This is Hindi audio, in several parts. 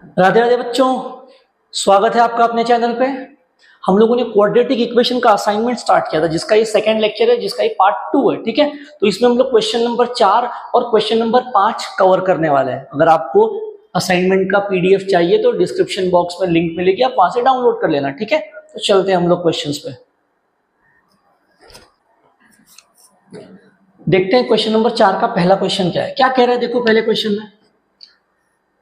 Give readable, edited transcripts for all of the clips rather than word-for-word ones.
राधे राधे बच्चों, स्वागत है आपका अपने चैनल पे। हम लोगों ने क्वाड्रेटिक इक्वेशन का असाइनमेंट स्टार्ट किया था, जिसका ये सेकंड लेक्चर है, जिसका ये पार्ट 2 है। ठीक है, तो इसमें हम लोग क्वेश्चन नंबर 4 और क्वेश्चन नंबर 5 कवर करने वाले हैं। अगर आपको असाइनमेंट का पीडीएफ चाहिए तो डिस्क्रिप्शन बॉक्स में लिंक मिलेगी, आप वहां से डाउनलोड कर लेना। ठीक है, तो चलते हैं हम लोग क्वेश्चंस पे। देखते हैं क्वेश्चन नंबर 4 का पहला क्वेश्चन क्या है। क्या कह रहा है, देखो पहले क्वेश्चन में,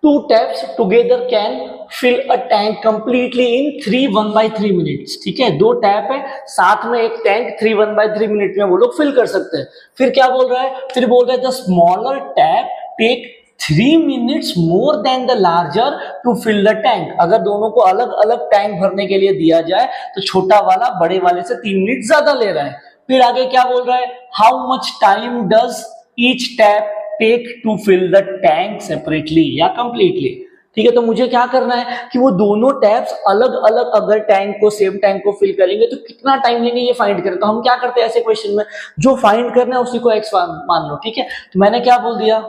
two taps together can fill a tank completely in 3 1/3 minutes। ठीक है, दो टैप है, साथ में एक टैंक 3 1/3 मिनट में वो लोग फिल कर सकते हैं। फिर क्या बोल रहा है, फिर बोल रहा है the smaller tap take 3 minutes more than the larger to fill the tank। अगर दोनों को अलग अलग टैंक भरने के लिए दिया जाए तो छोटा वाला बड़े वाले से 3 मिनट ज्यादा ले रहा है। फिर आगे क्या बोल रहा है, how much time does each tap take to fill the tank separately या कंप्लीटली। ठीक है, तो मुझे क्या करना है कि वो दोनों टैप्स अलग अलग अगर टैंक को सेम टैंक को फिल करेंगे तो कितना टाइम लेंगे ये फाइंड करें। तो हम क्या करते हैं ऐसे क्वेश्चन में, जो फाइंड करना है उसी को एक्स मान लो। ठीक है, तो मैंने क्या बोल दिया,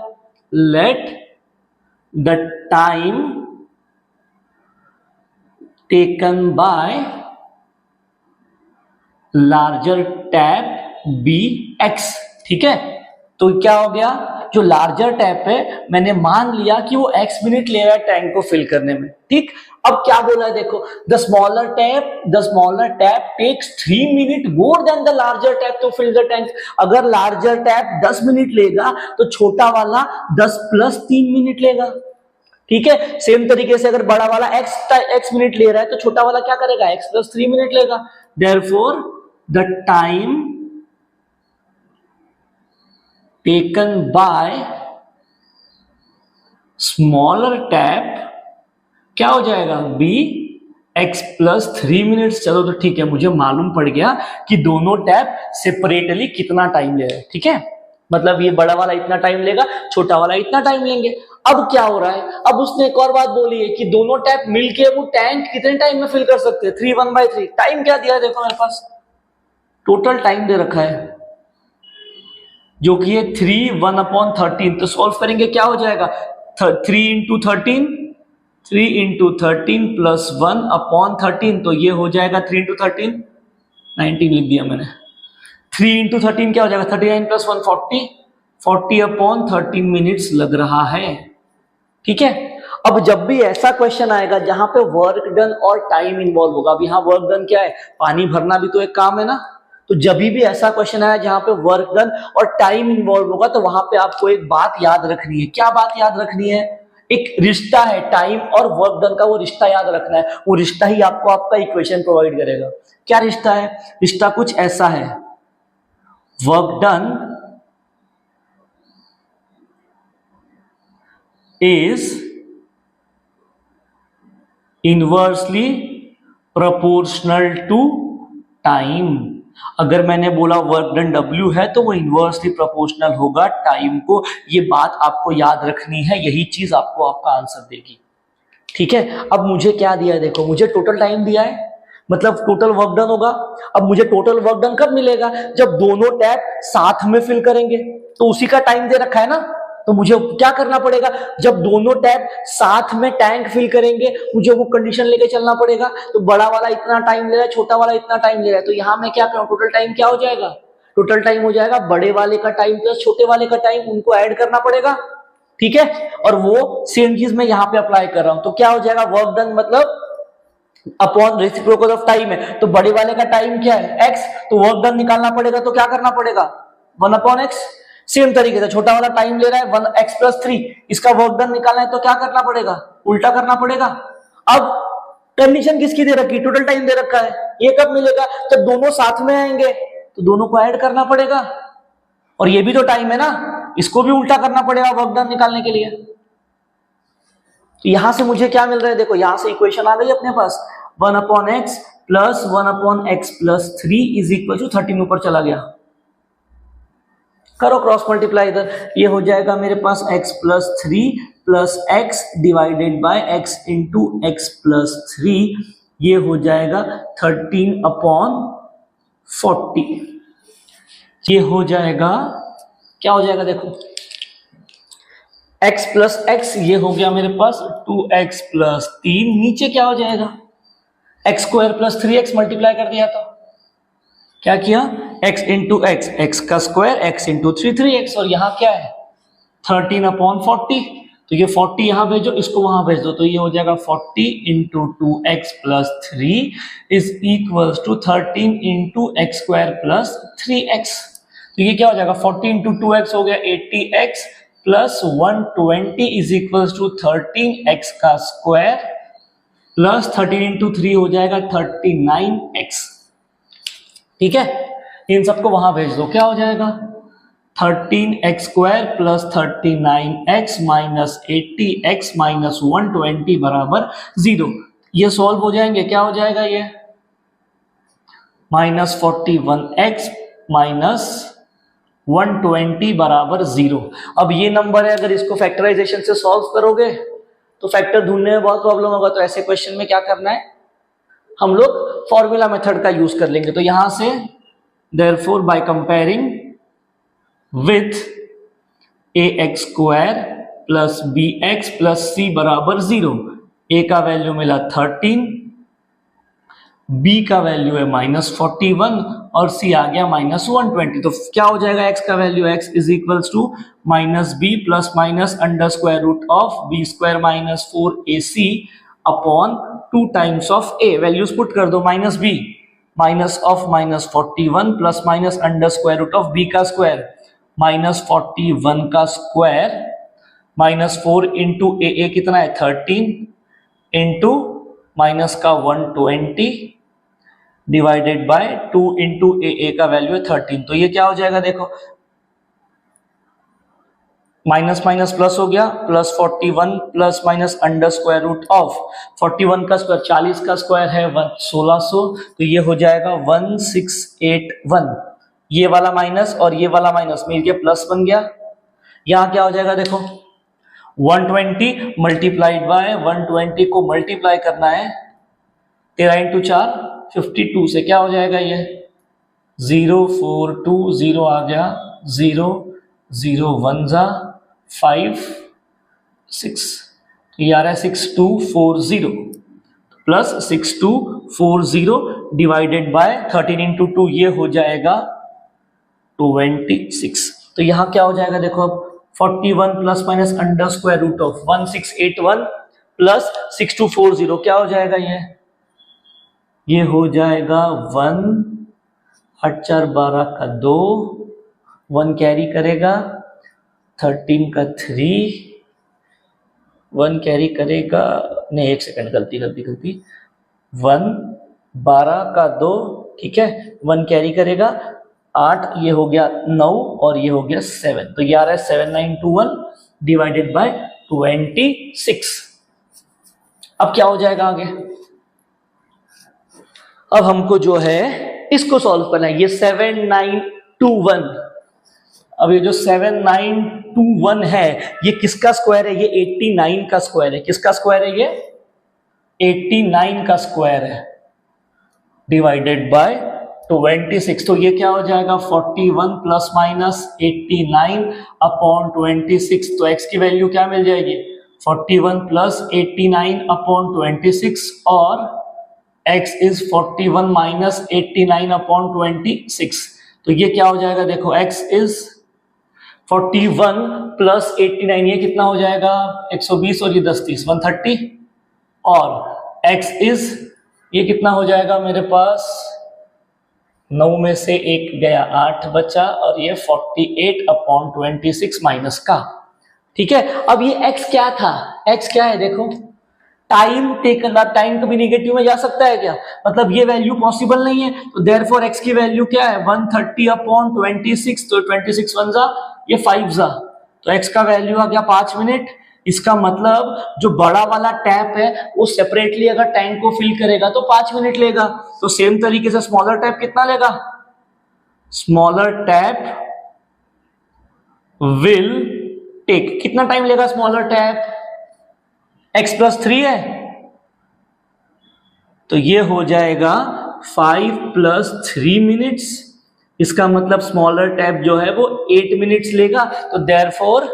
let the time taken by larger tap be x. ठीक है, तो क्या हो गया, जो लार्जर टैप है मैंने मान लिया कि वो x मिनट ले रहा है टैंक को फिल करने में। ठीक, अब क्या बोला है देखो, the smaller tap takes 3 minute more than the larger tap to fill the tank. अगर लार्जर टैप 10 मिनट लेगा तो छोटा वाला 10 + 3 मिनट लेगा। ठीक है, सेम तरीके से अगर बड़ा वाला x मिनट ले रहा है तो छोटा वाला क्या करेगा, x + 3 मिनट लेगा। Therefore the time taken by smaller tap क्या हो जाएगा, b x + 3 मिनट्स। चलो तो ठीक है, मुझे मालूम पड़ गया कि दोनों टैप सेपरेटली कितना टाइम ले रहे हैं। ठीक है, मतलब ये बड़ा वाला इतना टाइम लेगा, छोटा वाला इतना टाइम लेंगे। अब क्या हो रहा है, अब उसने एक और बात बोली है कि दोनों टैप मिलके वो टैंक कितने टाइम में फिल कर सकते हैं, 3 1/3। टाइम क्या दिया है देखो मेरे पास, टोटल टाइम दे रखा है जो कि है 3 1/13। तो सॉल्व करेंगे क्या हो जाएगा, 3 × 13 + 1/13। तो ये हो जाएगा 3 × 13 19 लिख दिया मैंने। 3 × 13 क्या हो जाएगा, 39 + 1 40 40/13 मिनट्स लग रहा है। ठीक है, अब जब भी ऐसा क्वेश्चन आएगा जहां पे वर्क डन और टाइम इन्वॉल्व होगा, अब यहाँ वर्क डन क्या है, पानी भरना भी तो एक काम है ना। तो जब भी ऐसा क्वेश्चन आया जहां पे वर्क डन और टाइम इन्वॉल्व होगा तो वहां पे आपको एक बात याद रखनी है। क्या बात याद रखनी है, एक रिश्ता है टाइम और वर्क डन का, वो रिश्ता याद रखना है। वो रिश्ता ही आपको आपका इक्वेशन प्रोवाइड करेगा। क्या रिश्ता है, रिश्ता कुछ ऐसा है, work done is inversely proportional to time. अगर मैंने बोला वर्क डन W है तो वो इनवर्सली प्रोपोर्शनल होगा टाइम को। ये बात आपको याद रखनी है, यही चीज आपको आपका आंसर देगी। ठीक है, अब मुझे क्या दिया है देखो, मुझे टोटल टाइम दिया है, मतलब टोटल वर्क डन होगा। अब मुझे टोटल वर्क डन कब मिलेगा, जब दोनों टैप साथ में फिल करेंगे, तो उसी का टाइम दे रखा है ना। तो मुझे क्या करना पड़ेगा, जब दोनों टैप साथ में टैंक फिल करेंगे मुझे वो कंडीशन लेके चलना पड़ेगा। तो बड़ा वाला इतना टाइम ले रहा है, छोटा वाला इतना टाइम ले रहा है, तो यहां मैं क्या करूं, टोटल टाइम क्या हो जाएगा, टोटल टाइम हो जाएगा बड़े वाले का टाइम प्लस छोटे वाले का टाइम, उनको ऐड करना पड़ेगा। ठीक है, और वो सेम चीज मैं यहाँ पे अप्लाई कर रहा हूं। तो क्या हो जाएगा, वर्क डन मतलब अपॉन रेसिप्रोकल ऑफ टाइम है, तो बड़े वाले का टाइम क्या है, x, तो वर्क डन निकालना पड़ेगा, तो क्या करना पड़ेगा, 1/x। सेम तरीके से छोटा वाला टाइम ले रहा है 1x + 3, इसका वर्क डन निकालना है तो क्या करना पड़ेगा, उल्टा करना पड़ेगा। अब कंडीशन किसकी दे रखी, टोटल टाइम दे रखा है, ये कब मिलेगा, जब दोनों साथ में आएंगे, तो दोनों को ऐड करना पड़ेगा। और ये भी तो टाइम है ना, इसको भी उल्टा करना पड़ेगा वर्क डन निकालने के लिए। तो यहां से मुझे क्या मिल रहा है देखो, यहां से इक्वेशन आ गई अपने पास, 1/x + 1/x + 3 = 13 ऊपर चला गया। करो क्रॉस मल्टीप्लाई इधर, ये हो जाएगा मेरे पास x + 3 + x / x × x + 3, ये हो जाएगा 13/40। ये हो जाएगा, क्या हो जाएगा देखो, x प्लस एक्स ये हो गया मेरे पास 2x प्लस 3, नीचे क्या हो जाएगा x square plus 3x multiply कर दिया तो क्या किया x इंटू एक्स, एक्स का स्क्वायर x इंटू 3x, और यहाँ क्या है 13/40, तो ये 40 यहाँ भेजो, इसको वहां भेज दो, तो ये हो जाएगा 40 into 2x plus 3 is equals to 13 into x square plus 3x। तो ये क्या हो जाएगा 40 इंटू 2x हो गया 80x plus 120 is equals to 13x का स्क्वायर प्लस 13 इंटू 3 हो जाएगा 39x। ठीक है, इन सबको वहां भेज दो, क्या हो जाएगा 13x square plus 39x minus 80x minus 120 बराबर 0। ये सॉल्व हो जाएंगे, क्या हो जाएगा ये माइनस 41x माइनस 120 बराबर 0। अब ये नंबर है, अगर इसको फैक्टराइजेशन से सॉल्व करोगे तो फैक्टर ढूंढने में बहुत प्रॉब्लम होगा, तो ऐसे क्वेश्चन में क्या करना है हम लोग फॉर्मूला मेथड का यूज कर लेंगे। तो यहां से therefore by comparing with ax square plus bx plus c बराबर 0, a का वैल्यू मिला 13, b का वैल्यू है -41 और c आ गया -120। तो क्या हो जाएगा x का value x is equals to -b plus minus under square root of b square minus 4ac upon 2 times of a, values put कर दो -b minus of -41 plus minus under square root of b का स्क्वायर -41 का स्क्वायर -4 इंटू ए कितना है 13 इंटू माइनस का 120 डिवाइडेड बाय 2 इंटू ए का वैल्यू है 13। तो ये क्या हो जाएगा देखो माइनस माइनस प्लस हो गया, plus 41 plus minus under square root of 41 का स्क्वायर 40 का स्क्वायर है 1600, तो ये हो जाएगा 1681। ये वाला माइनस और ये वाला माइनस मिल के प्लस बन गया। यहां क्या हो जाएगा देखो 120 मल्टीप्लाइड बाय 120 को मल्टीप्लाई करना है 13 इंटू 4 52 से, क्या हो जाएगा ये 0420 आ गया 0 0 1 जा 5 6, ये आ रहा है 6240 प्लस 6240 डिवाइडेड बाय 13 इंटू 2, ये हो जाएगा 26। तो यहां क्या हो जाएगा देखो अब 41 plus minus under square root of 1681 plus 6240, क्या हो जाएगा ये हो जाएगा 1 8 4 12 का 2, 1 कैरी करेगा 13 का 3, 1 कैरी करेगा नहीं, एक सेकंड गलती 1 12 का 2, ठीक है 1 कैरी करेगा 8, ये हो गया 9 और ये हो गया 7, तो ये आ रहा है 7921 डिवाइडेड बाय 26। अब क्या हो जाएगा आगे, अब हमको जो है इसको सॉल्व करना है, ये 7921। अब ये जो 7921 है ये किसका स्क्वायर है, ये 89 का स्क्वायर है। किसका स्क्वायर है, ये 89 का स्क्वायर है डिवाइडेड बाय 26। तो ये क्या हो जाएगा 41 प्लस माइनस 89 अपॉन 26। तो x की वैल्यू क्या मिल जाएगी 41 प्लस 89 अपॉन 26 और x इज 41 माइनस 89 अपॉन 26। तो ये क्या हो जाएगा देखो x इज 41 प्लस 89, ये कितना हो जाएगा 120 और ये 10 30 130, और x इज ये कितना हो जाएगा मेरे पास 9 में से 1 गया 8 बचा और ये 48 अपॉन 26 माइनस का। ठीक है, अब ये x क्या था, x क्या है देखो टाइम टेकन, टाइम कभी नेगेटिव में जा सकता है क्या, मतलब ये वैल्यू पॉसिबल नहीं है, तो देयरफॉर x की वैल्यू क्या है 130 अपॉन 26, तो 26 1 जा ये 5 जा, तो x का वैल्यू आ गया 5 मिनट। इसका मतलब जो बड़ा वाला टैप है वो सेपरेटली अगर टैंक को फिल करेगा तो 5 मिनट लेगा, तो सेम तरीके से स्मॉलर टैप कितना लेगा, स्मॉलर टैप विल टेक, कितना टाइम लेगा स्मॉलर टैप, x प्लस 3 है तो ये हो जाएगा 5 प्लस 3 मिनट्स। इसका मतलब स्मॉलर टैप जो है वो 8 मिनट्स लेगा, तो therefore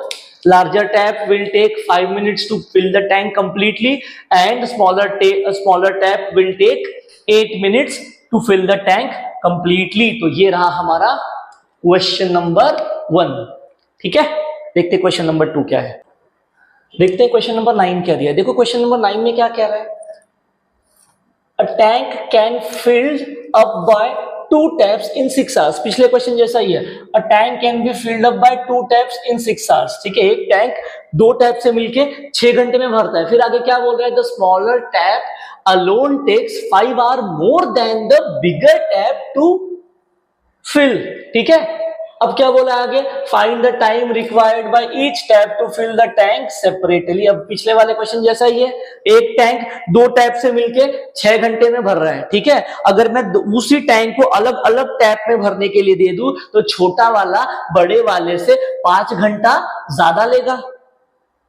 larger tap will take 5 minutes to fill the tank completely and smaller tap will take 8 minutes to fill the tank completely. तो ये रहा हमारा क्वेश्चन नंबर 1. ठीक है, देखते क्वेश्चन नंबर 2 क्या है. देखते हैं क्वेश्चन नंबर 9 क्या दिया. देखो क्वेश्चन नंबर 9 में क्या कह रहा है. A tank can fill up by 2 taps in 6 hours. पिछले क्वेश्चन जैसा ही है. A tank can be filled up by 2 taps in 6 hours. ठीक है, एक टैंक 2 टैप से मिलके 6 घंटे में भरता है. फिर आगे क्या बोल रहा है. The smaller tap alone takes 5 hours more than the bigger tap to fill. ठीक है, अब क्या बोला आगे. Find the time required by each tap to fill the tank separately. अब पिछले वाले क्वेश्चन जैसा ही है. एक टैंक 2 टैप से मिलके 6 घंटे में भर रहा है. ठीक है, अगर मैं उसी टैंक को अलग अलग टैप में भरने के लिए दे दूं तो छोटा वाला बड़े वाले से 5 घंटा ज्यादा लेगा.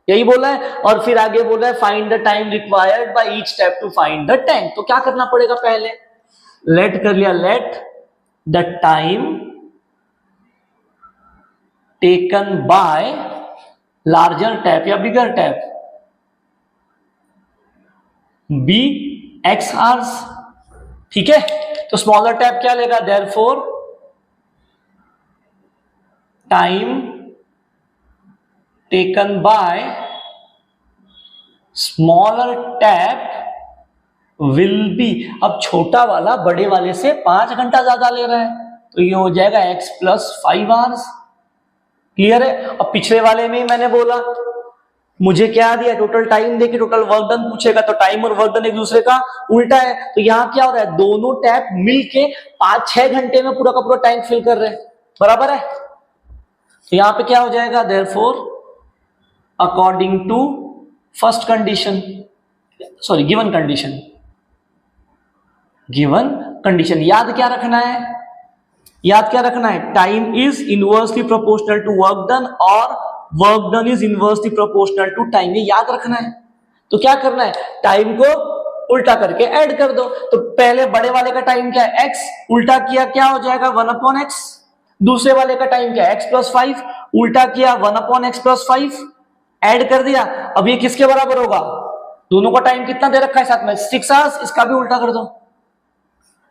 यही बोला है. और फिर आगे बोला है find the time required by each tap to find the tank. तो क्या करना पड़ेगा. पहले लेट कर लिया. Let the time taken by larger tap या bigger tap be x hours. ठीक है, तो smaller tap क्या लेगा. therefore time taken by smaller tap will be. अब छोटा वाला बड़े वाले से 5 घंटा ज्यादा ले रहा है तो ये हो जाएगा x plus 5 hours. क्लियर है. अब पिछले वाले में मैंने बोला मुझे क्या दिया. टोटल टाइम देके टोटल वर्क डन पूछेगा तो टाइम और वर्क डन एक दूसरे का उल्टा है. तो यहां क्या हो रहा है. दोनों टैप मिलके 5-6 घंटे में पूरा का पूरा टैंक फिल कर रहे हैं. बराबर है. तो यहां पे क्या हो जाएगा. Therefore according to first condition, sorry given condition याद क्या रखना है. याद क्या रखना है. Time is inversely proportional to work done और work done is inversely proportional to time. ये याद रखना है. तो क्या करना है. टाइम को उल्टा करके ऐड कर दो. तो पहले बड़े वाले का टाइम क्या है. x उल्टा किया क्या हो जाएगा 1/x. दूसरे वाले का टाइम क्या है. x plus 5 उल्टा किया 1/x plus 5 ऐड कर दिया. अब ये किसके बराबर होगा. दोनों का टाइम कितना दे रखा है साथ में 6 hours. इसका भी उल्टा कर दो.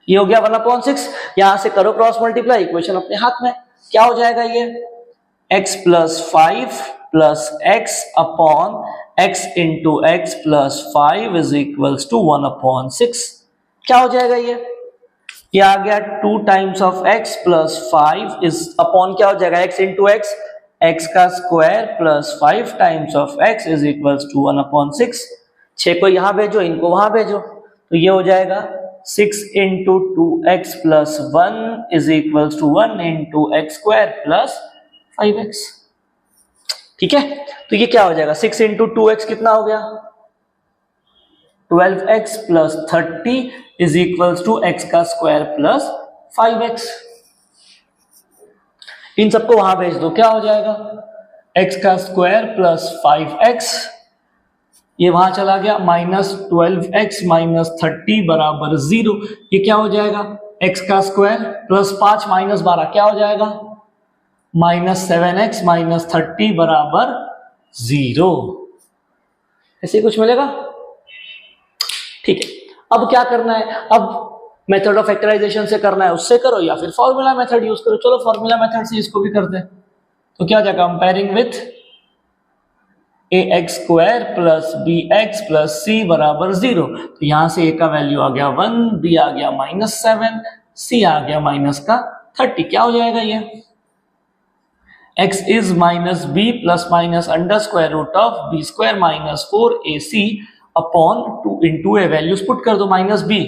ये हो गया 1/6. यहां से करो क्रॉस मल्टीप्लाई. इक्वेशन अपने हाथ में. क्या हो जाएगा ये. x plus 5 plus x upon x into x plus 5 is equals to 1/6. क्या हो जाएगा ये आ गया 2 times of x plus 5 is upon क्या हो जाएगा x into x का square plus 5 times of x is equals to 1/6. 6 को यहां भेजो, इनको वहां भेजो तो ये हो जाएगा 6 into 2x plus 1 is equals to 1 into x square plus 5x. ठीक है, तो ये क्या हो जाएगा 6 into 2x कितना हो गया 12x plus 30 is equals to x का स्क्वायर प्लस 5x. इन सबको वहां भेज दो. क्या हो जाएगा x का स्क्वायर प्लस 5x. ये वहां चला गया -12x -30 बराबर 0. ये क्या हो जाएगा x का स्क्वायर प्लस 5 -12 क्या हो जाएगा -7x -30 बराबर 0. ऐसे कुछ मिलेगा. ठीक है, अब क्या करना है. अब मेथड ऑफ फैक्टराइजेशन से करना है उससे करो या फिर फॉर्मूला मेथड यूज करो. चलो फॉर्मूला मेथड से इसको भी करते हैं. तो क्या हो जाएगा comparing with ax square plus bx plus c बराबर 0. तो यहां से a का वैल्यू आ गया 1, b आ गया -7, c आ गया -30. क्या हो जाएगा ये x is -b plus minus under square root of b square -4ac upon 2 into a. Values put कर दो. -b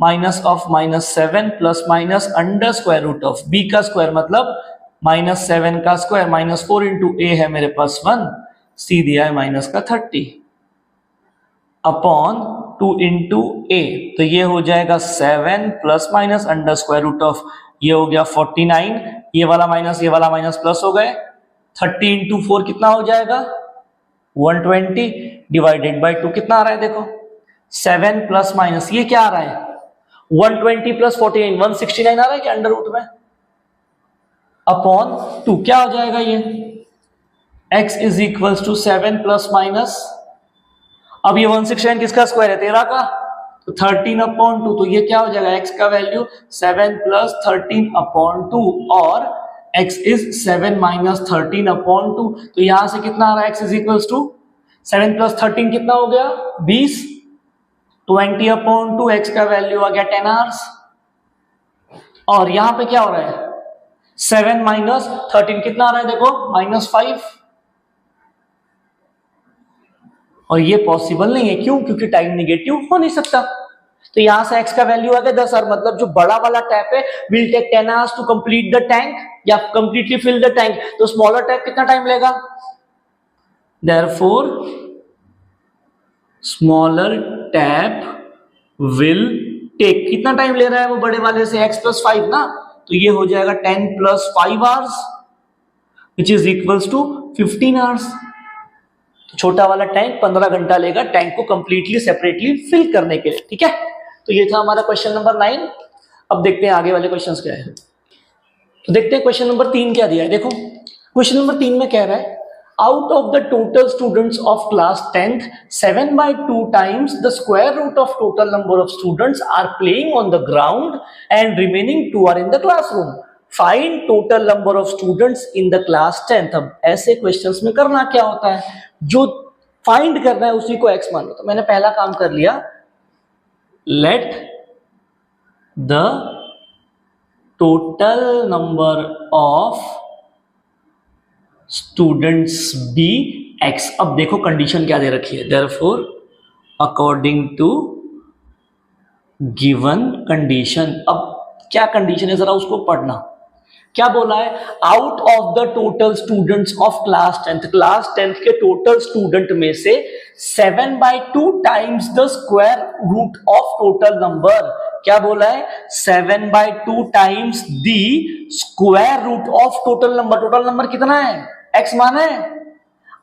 minus of -7 plus minus under square root of b का स्क्वायर मतलब -7 का स्क्वायर -4 इंटू a है मेरे पास 1, c दिया है -30 अपॉन 2 इंटू a. तो ये हो जाएगा 7 plus minus under square root of ये हो गया 49. ये वाला माइनस प्लस हो गए. 30 इंटू 4 कितना हो जाएगा 120 डिवाइडेड बाई 2 कितना आ रहा है देखो 7 प्लस माइनस ये क्या आ रहा है 120 प्लस 49 169 आ रहा है क्या अंडर रूट में अपॉन 2. क्या हो जाएगा ये x is equals to 7 plus minus, अब ये 169 किसका स्क्वायर है, 13 का, तो 13/2, तो ये क्या हो जाएगा, x का वैल्यू 7 प्लस 13/2 और x इज 7 माइनस 13/2, तो यहां से कितना आ रहा है, x is equals to 7 plus 13 कितना हो गया, 20, 20/2, x का वैल्यू आ गया 10 आवर्स, और यहां पे क्या हो रहा है, 7 माइनस 13 कितना आ रहा है, देखो -5, और ये पॉसिबल नहीं है, क्यों, क्योंकि टाइम निगेटिव हो नहीं सकता, तो यहां से x का वैल्यू आ गया 10 आवर, मतलब जो बड़ा वाला टैप है will take 10 hours to complete the tank या कंप्लीटली फिल द टैंक, तो स्मॉलर टैप कितना टाइम लेगा, therefore smaller tap will take, कितना टाइम ले रहा है वो बड़े वाले से, x + 5 ना, तो ये हो जाएगा 10 + 5 hours which is equals to 15 hours, छोटा वाला टैंक 15 घंटा लेगा टैंक को कंप्लीटली सेपरेटली फिल करने के लिए, ठीक है। तो ये था हमारा क्वेश्चन नंबर 9। अब देखते हैं आगे वाले क्वेश्चंस क्या है, तो देखते हैं क्वेश्चन नंबर 3 क्या दिया है। देखो क्वेश्चन नंबर 3 में कह रहा है, out of the total students of class 10th 7/2 times the square root of total number of students are playing on the ground and remaining 2 are in the classroom. Find total number of students in the class 10th। अब ऐसे क्वेश्चंस में करना क्या होता है, जो फाइंड करना है उसी को x मान लो, तो मैंने पहला काम कर लिया, let the total number of students be x। अब देखो कंडीशन क्या दे रखी है, therefore according to given condition. अब क्या कंडीशन है जरा उसको पढ़ना, क्या बोला है, out of the total students of class 10th, class 10th के टोटल स्टूडेंट में से 7/2 times the square root of total number, क्या बोला है, 7/2 times the square root of total number, total number कितना है, x माना है,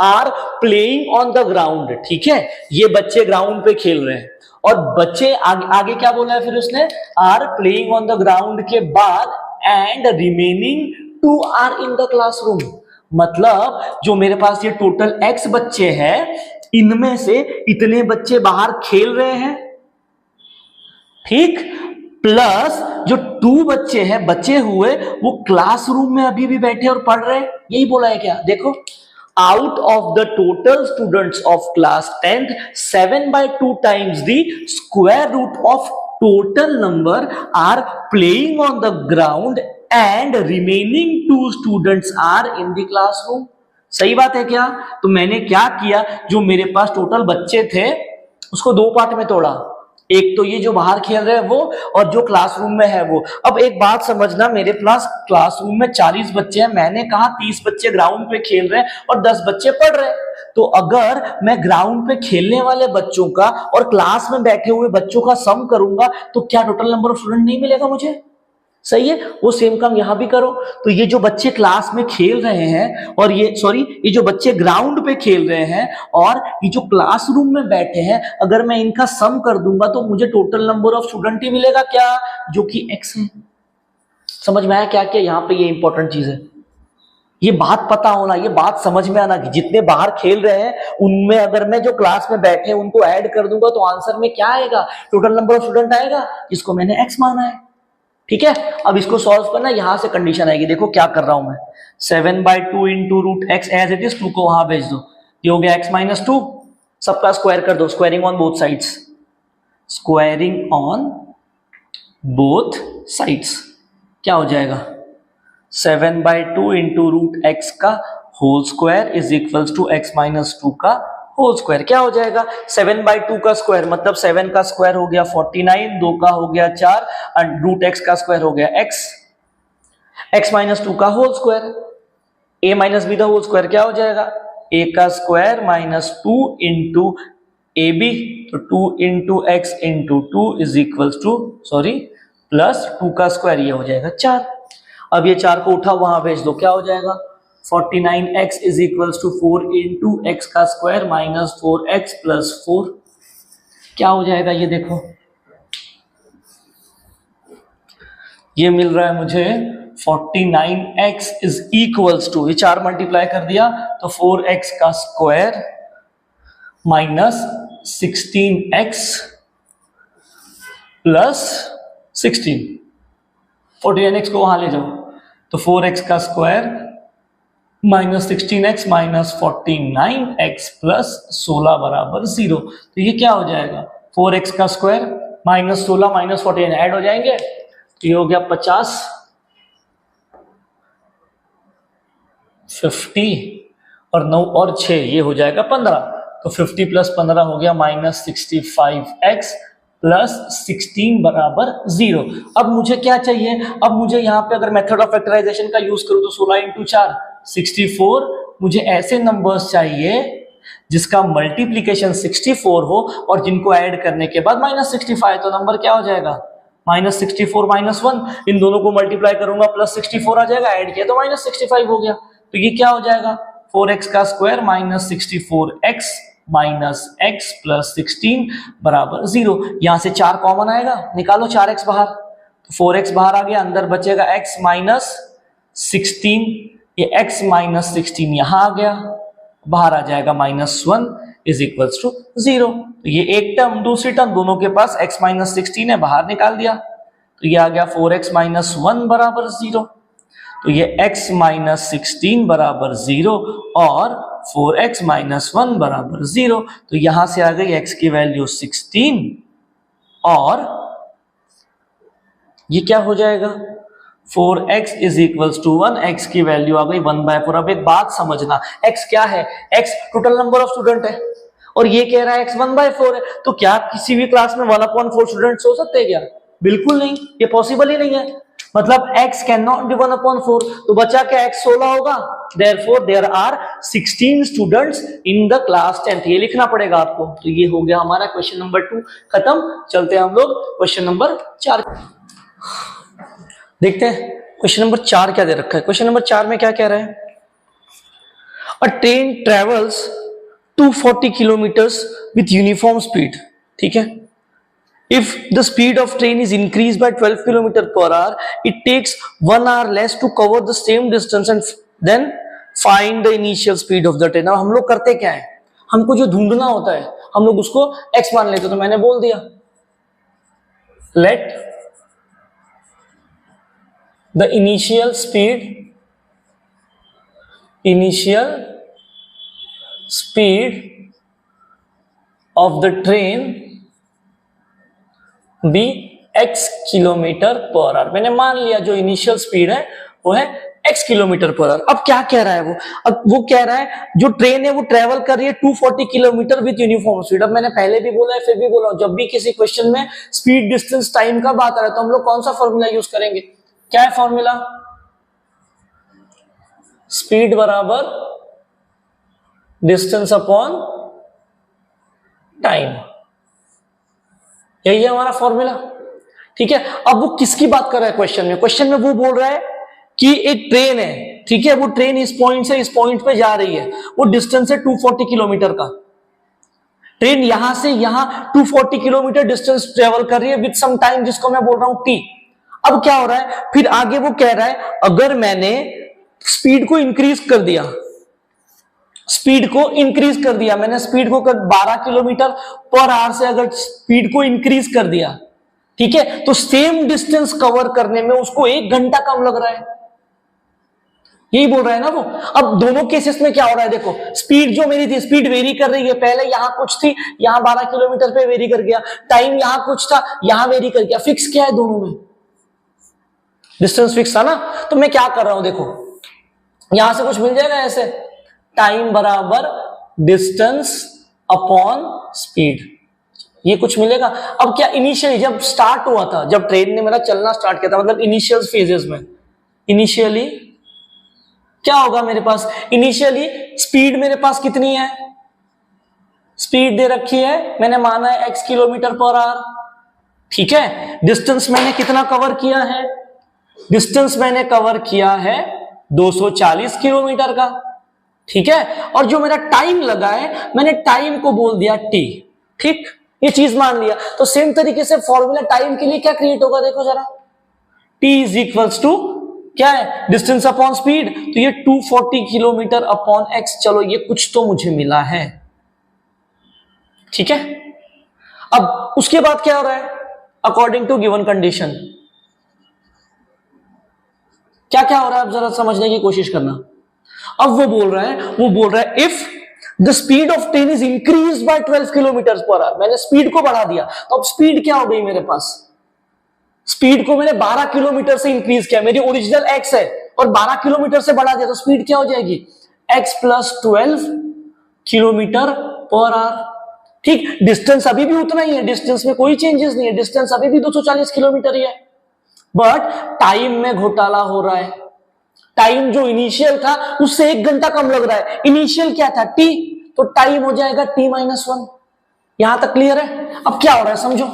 are playing on the ground, ठीक है, ये बच्चे ग्राउंड पे खेल रहे हैं, और बच्चे आगे क्या बोला है फिर उसने, are playing on the ground के बाद and remaining 2 are in the classroom, मतलब जो मेरे पास ये टोटल x बच्चे हैं, इनमें से इतने बच्चे बाहर खेल रहे हैं, ठीक, प्लस जो 2 बच्चे हैं बचे हुए वो क्लासरूम में अभी भी बैठे और पढ़ रहे हैं, यही बोला है क्या, देखो, out of the total students of class 10th 7/2 times the square root of total number are playing on the ground and remaining 2 students are in the classroom। सही बात है क्या, तो मैंने क्या किया, जो मेरे पास टोटल बच्चे थे उसको 2 पार्ट में तोड़ा, एक तो ये जो बाहर खेल रहे हैं वो, और जो क्लासरूम में है वो। अब एक बात समझना, मेरे पास क्लासरूम में 40 बच्चे हैं, मैंने कहा 30 बच्चे ग्राउंड पे खेल रहे हैं और 10 बच्चे पढ़ रहे हैं, तो अगर मैं ग्राउंड पे खेलने वाले बच्चों का और क्लास में बैठे हुए बच्चों का सम करूंगा तो क्या टोटल नंबर ऑफ स्टूडेंट नहीं मिलेगा मुझे, सही है, वो सेम काम यहां भी करो। तो ये जो बच्चे क्लास में खेल रहे हैं और ये जो बच्चे ग्राउंड पे खेल रहे हैं और ये जो क्लासरूम में बैठे हैं, अगर मैं इनका सम कर दूंगा तो मुझे टोटल नंबर ऑफ स्टूडेंट ही मिलेगा, क्या, जो कि x है। समझ में आया क्या क्या, यहाँ पे ये इंपॉर्टेंट चीज है, ये बात पता होना, ये बात समझ में आना कि जितने बाहर खेल रहे हैं उनमें अगर मैं जो क्लास में बैठे हैं उनको ऐड कर दूंगा तो आंसर में क्या आएगा, टोटल नंबर ऑफ स्टूडेंट आएगा, जिसको मैंने x माना है, ठीक है। अब इसको सॉल्व करना, यहां से कंडीशन आएगी, देखो क्या कर रहा हूं मैं, 7/2 into root x as it is, 2 को वहां भेज दो, ये हो गया x - 2, सबका स्क्वायर कर दो, squaring on both sides, squaring on both sides, क्या हो जाएगा, 7/2 इंटू रूट x का whole square is equals to x - 2 का होल स्क्वायर, क्या हो जाएगा, 7/2 का स्क्वायर मतलब 7 का स्क्वायर हो गया 49, 2 का हो गया 4 और रूट x का स्क्वायर हो गया x - 2 का होल स्क्वायर, a - b का होल स्क्वायर, क्या हो जाएगा, a का स्क्वायर -2 इंटू ab, तो 2 into x into 2 is equals two plus 2 का स्क्वायर, ये हो जाएगा 4। अब ये 4 को उठा वहां भेज दो, क्या हो जाएगा, 49x is equals to 4 into x का स्क्वायर -4x प्लस 4, क्या हो जाएगा, ये देखो, ये मिल रहा है मुझे 49x इज इक्वल्स टू, ये 4 मल्टीप्लाई कर दिया तो 4x का square minus 16x plus 16, 49x को वहां ले जाओ तो 4x का square minus 16x minus 49x plus 16 बराबर 0। तो ये क्या हो जाएगा, 4x का स्क्वायर माइनस 16 माइनस 49 ऐड हो जाएंगे तो ये हो गया 50, 50 और 9 और 6 ये हो जाएगा 15। तो 50 प्लस 15 हो गया माइनस 65x प्लस 16 बराबर 0। अब मुझे क्या चाहिए, अब मुझे यहाँ पे अगर मेथड ऑफ फैक्टराइजेशन का यूज करूँ तो 16 इंटू 4 64। मुझे ऐसे नंबर्स चाहिए जिसका मल्टीप्लीकेशन 64 हो और जिनको ऐड करने के बाद माइनस 65, तो नंबर क्या हो जाएगा माइनस 64 माइनस 1, इन दोनों को मल्टीप्लाई करूंगा प्लस 64 आ जाएगा, ऐड किया तो माइनस 65 हो गया। तो ये क्या हो जाएगा 4x का square minus 64x minus x plus 16 बराबर 0। यहां से 4 कॉमन आएगा, निकालो 4x बाहर, तो 4x बाहर आ गया, अंदर बचेगा x माइनस 16, ये x माइनस 16 यहां आ गया, बाहर आ जाएगा माइनस 1 इज इक्वल्स टू 0। तो ये एक टर्म, दूसरी टर्म दोनों के पास x माइनस 16 है, बाहर निकाल दिया तो ये आ गया 4x माइनस 1 बराबर 0। तो ये x माइनस 16 बराबर 0 और 4x माइनस 1 बराबर 0। तो यहां से आ गई x की वैल्यू 16 और ये क्या हो जाएगा 4x is equals to 1, x की वैल्यू आ गई 1/4। अब एक बात समझना, x क्या है, x total number of student है और ये कह रहा है x 1/4 है, तो क्या किसी भी क्लास में 1/4 स्टूडेंट्स हो सकते हैं क्या, बिल्कुल नहीं, ये पॉसिबल ही नहीं है। मतलब x कैन नॉट बी 1/4, तो बचा क्या x 16 होगा, therefore there are 16 students in the class 10th, ये लिखना पड़ेगा आपको। तो ये हो गया हमारा क्वेश्चन नंबर 2 खत्म। चलते हैं हम लोग क्वेश्चन नंबर 4 देखते हैं। क्वेश्चन नंबर 4 क्या दे रखा है, क्वेश्चन नंबर 4 में क्या कह रहा है, अ train travels 240 kilometres with uniform speed, ठीक है। If the speed of train is increased by 12 km per hour, it takes 1 hour less to cover the same distance and then find the initial speed of the train। अब हम लोग करते क्या है, हमको जो ढूंढना होता है हम लोग उसको x मान लेते, तो मैंने बोल दिया let the initial speed of the train be x kilometre per hour. मैंने मान लिया जो इनिशियल स्पीड है वो है x किलोमीटर पर आवर। अब क्या कह रहा है वो, अब वो कह रहा है जो ट्रेन है वो ट्रेवल कर रही है 240 किलोमीटर विद यूनिफॉर्म स्पीड। अब मैंने पहले भी बोला है फिर भी बोला, जब भी किसी क्वेश्चन में स्पीड डिस्टेंस टाइम का बात आ रहा है तो हम लोग कौन सा फॉर्मूला यूज करेंगे, क्या है फॉर्मूला, स्पीड बराबर डिस्टेंस अपॉन टाइम, यही है हमारा फॉर्मूला, ठीक है। अब वो किसकी बात कर रहा है क्वेश्चन में, क्वेश्चन में वो बोल रहा है कि एक ट्रेन है, ठीक है, वो ट्रेन इस पॉइंट से इस पॉइंट पे जा रही है, वो डिस्टेंस है 240 किलोमीटर का, ट्रेन यहां से यहां 240 किलोमीटर डिस्टेंस ट्रेवल कर रही है विद सम टाइम जिसको मैं बोल रहा हूं t। अब क्या हो रहा है, फिर आगे वो कह रहा है अगर मैंने स्पीड को इंक्रीज कर दिया, मैंने स्पीड को 12 किलोमीटर पर आवर से अगर स्पीड को इंक्रीज कर दिया, ठीक है, तो सेम डिस्टेंस कवर करने में उसको 1 घंटा कम लग रहा है, यही बोल रहा है ना वो। अब दोनों केसेस में क्या हो रहा है, देखो स्पीड जो मेरी थी, स्पीड वेरी कर रही है, पहले यहां कुछ थी, यहां 12 किलोमीटर पे वेरी कर गया, टाइम यहां कुछ था, यहां वेरी कर गया, फिक्स क्या है दोनों में, डिस्टेंस फिक्स था ना। तो मैं क्या कर रहा हूं, देखो यहां से कुछ मिल जाएगा ऐसे, टाइम बराबर डिस्टेंस अपॉन स्पीड, ये कुछ मिलेगा। अब क्या इनिशियली जब स्टार्ट हुआ था, जब ट्रेन ने मेरा चलना स्टार्ट किया था, मतलब इनिशियल फेजेस में, इनिशियली क्या होगा मेरे पास, इनिशियली स्पीड मेरे पास कितनी है, स्पीड दे रखी है, मैंने माना है x किलोमीटर पर आवर, ठीक है। डिस्टेंस मैंने कितना कवर किया है, डिस्टेंस मैंने कवर किया है 240 किलोमीटर का, ठीक है। और जो मेरा टाइम लगा है मैंने टाइम को बोल दिया t, ठीक, ये चीज मान लिया। तो सेम तरीके से फॉर्मूला टाइम के लिए क्या क्रिएट होगा, देखो जरा, t इज इक्वल्स टू क्या है, डिस्टेंस अपॉन स्पीड, तो ये 240 किलोमीटर अपॉन एक्स। चलो ये कुछ तो मुझे मिला है, ठीक है। अब उसके बाद क्या हो रहा है, अकॉर्डिंग टू गिवन कंडीशन क्या क्या हो रहा है, आप जरा समझने की कोशिश करना। अब वो बोल रहा है if the speed of train is increase by 12 kilometre per hour, मैंने स्पीड को बढ़ा दिया, तो अब स्पीड क्या हो गई मेरे पास, स्पीड को मैंने 12 किलोमीटर से इंक्रीज किया, मेरी ओरिजिनल एक्स है और 12 किलोमीटर से बढ़ा दिया, तो स्पीड क्या हो जाएगी, x plus 12 kilometre per our. ठीक, डिस्टेंस अभी भी उतना ही है, डिस्टेंस में कोई चेंजेस नहीं है, डिस्टेंस अभी भी 240 किलोमीटर ही है, बट टाइम में घोटाला हो रहा है। टाइम जो इनिशियल था उससे 1 घंटा कम लग रहा है, इनिशियल क्या था टी, तो टाइम हो जाएगा t-1। यहां तक क्लियर है। अब क्या हो रहा है समझो,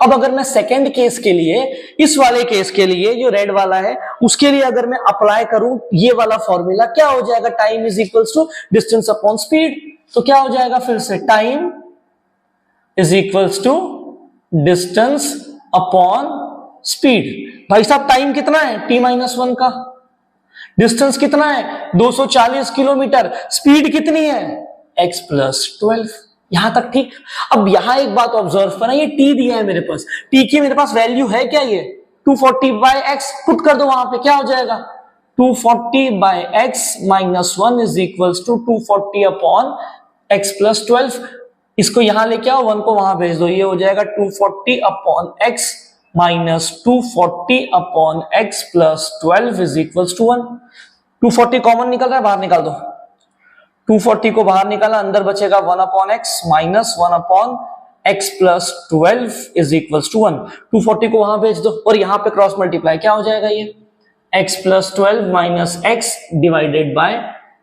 अब अगर मैं सेकेंड केस के लिए, इस वाले केस के लिए जो रेड वाला है उसके लिए अगर मैं अप्लाई करूं ये वाला फॉर्मूला, क्या हो जाएगा, time is equals to distance upon speed, तो क्या हो जाएगा फिर से, time is equals to distance upon speed. भाई साहब टाइम कितना है t-1 का, डिस्टेंस कितना है 240 किलोमीटर, स्पीड कितनी है x प्लस 12, यहां तक ठीक। अब यहां एक बात ऑब्जर्व करना, ये t दिया है मेरे पास, t की मेरे पास वैल्यू है क्या, ये 240 बाय x पुट कर दो वहां पे, क्या हो जाएगा 240 by x minus 1 is equals to 240 upon x plus 12। इसको यहां लेके आओ, 1 को वहां भेज दो, ये हो जाएगा 240 upon x minus 240 upon x plus 12 is equals to 1। 240 common निकल रहा है, बाहर निकाल दो, 240 को बाहर निकाला, अंदर बचेगा 1 upon x minus 1 upon x plus 12 is equals to 1। 240 को वहां भेज दो और यहां पे क्रॉस मल्टीप्लाई, क्या हो जाएगा ये x plus 12 minus x divided by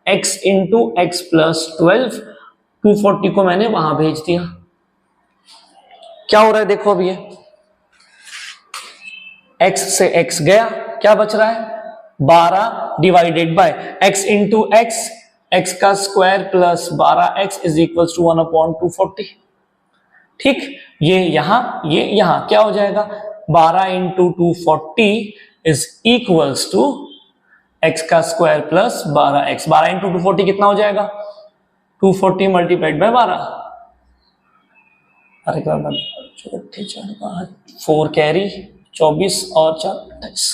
x into x plus 12। 240 को मैंने वहां भेज दिया, क्या हो रहा है देखो, अब ये x से x गया, क्या बच रहा है 12 divided by x into x, x का square plus 12x is equals to 1 upon 240। ठीक, ये यहां क्या हो जाएगा, 12 into 240 is equals to x का स्क्वायर प्लस 12x। 12 इंटू 240 कितना हो जाएगा, 240 मल्टीप्लाइड बाय 12, अरे 4 कैरी 24 और 4 28,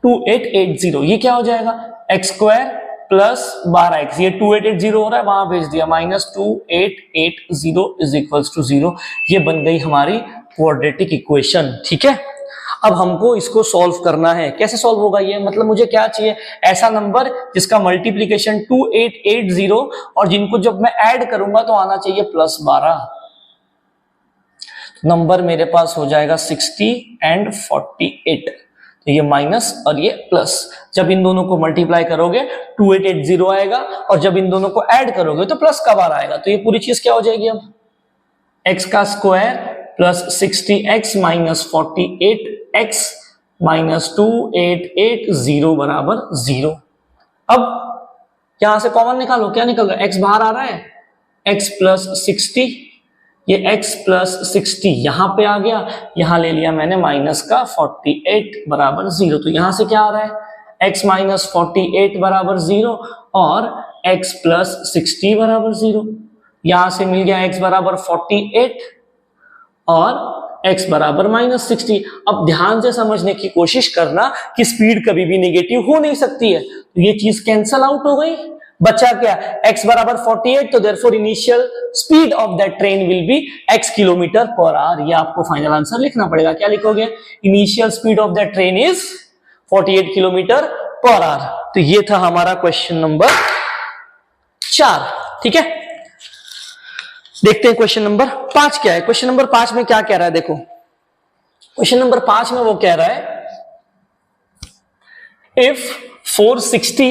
2880, ये क्या हो जाएगा x स्क्वायर प्लस 12x, ये 2880 हो रहा है, वहां भेज दिया, माइनस 2880 इज इक्वल्स टू 0। ये बन गई हमारी क्वाड्रेटिक इक्वेशन। ठीक है, अब हमको इसको सॉल्व करना है, कैसे सॉल्व होगा ये, मतलब मुझे क्या चाहिए, ऐसा नंबर जिसका मल्टीप्लीकेशन 2880 और जिनको जब मैं ऐड करूंगा तो आना चाहिए प्लस 12। नंबर मेरे पास हो जाएगा 60 एंड 48, तो ये माइनस और ये प्लस, जब इन दोनों को मल्टीप्लाई करोगे 2880 आएगा और जब इन दोनों को ऐड करोगे तो प्लस का बार आएगा, तो ये पूरी चीज क्या हो जाएगी, अब x का square plus 60x minus 48x minus 2880 बराबर 0। अब यहां से कॉमन निकालो, क्या निकल रहा है, x बाहर आ रहा है, x प्लस 60, ये x प्लस 60 यहां पे आ गया, यहां ले लिया मैंने माइनस का 48 बराबर 0, तो यहां से क्या आ रहा है, x माइनस 48 बराबर 0 और x प्लस 60 बराबर 0। यहां से मिल गया x बराबर 48 और x बराबर माइनस 60। अब ध्यान से समझने की कोशिश करना कि स्पीड कभी भी नेगेटिव हो नहीं सकती है, तो ये चीज कैंसल आउट हो गई, बचा क्या, x बराबर 48, तो therefore initial speed of that train will be x kilometre per our. ये आपको फाइनल आंसर लिखना पड़ेगा, क्या लिखोगे, initial speed of that train is 48 kilometre per our. तो ये था हमारा क्वेश्चन नंबर 4। ठीक है, देखते हैं क्वेश्चन नंबर 5 क्या है। क्वेश्चन नंबर 5 में क्या कह रहा है, देखो क्वेश्चन नंबर 5 में वो कह रहा है if 460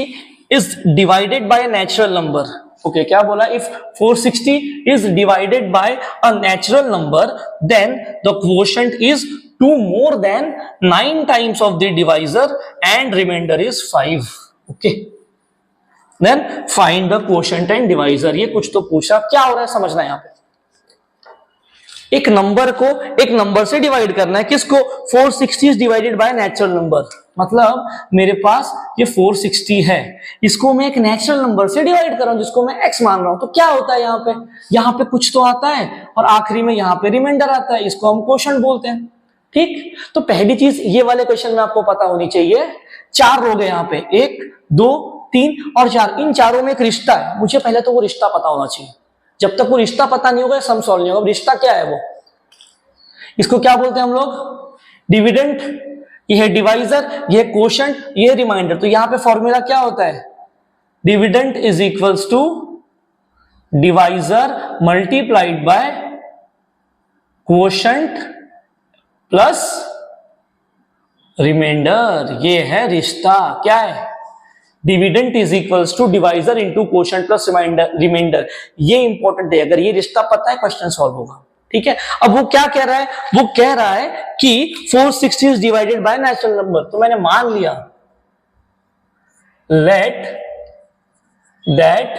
is divided by a natural number। Okay, क्या बोला, if 460 is divided by a natural number then the quotient is 2 more than 9 times of the divisor and remainder is 5। Okay, then find the quotient and divisor। ये कुछ तो पूछा, क्या हो रहा है समझना, यहां पे एक नंबर से डिवाइड करना है, किसको? 460 डिवाइडेड बाय नेचुरल नंबर। मतलब मेरे पास ये 460 है, इसको मैं एक नेचुरल नंबर से डिवाइड कर रहा हूं जिसको मैं x मान रहा हूं। तो क्या होता है यहाँ पे कुछ तो आता है और आखिरी में यहाँ पे रिमाइंडर आता है, इसको हम क्वोशंट बोलते हैं। ठीक, तो पहली चीज ये वाले क्वेश्चन में आपको पता होनी चाहिए, 4 लोग हैं यहाँ पे, 1 2 3 और 4, इन चारों में एक रिश्ता है। मुझे पहले तो वो रिश्ता पता होना चाहिए। जब तक वो रिश्ता पता नहीं होगा सम सॉल्व नहीं होगा। रिश्ता क्या है वो? इसको क्या बोलते हैं हम लोग? डिविडेंड। ये है डिवाइजर, ये है क्वोशंट, ये है रिमाइंडर। तो यहां पे फॉर्मूला क्या होता है? Dividend is equals to divisor multiplied by quotient plus remainder. ये है रिश्ता। क्या है? Dividend is equals to divisor into quotient plus remainder. ये इंपॉर्टेंट है, अगर ये रिश्ता पता है क्वेश्चन सॉल्व होगा। ठीक है, अब वो क्या कह रहा है? वो कह रहा है कि 460 is divided by natural number. तो मैंने मान लिया let that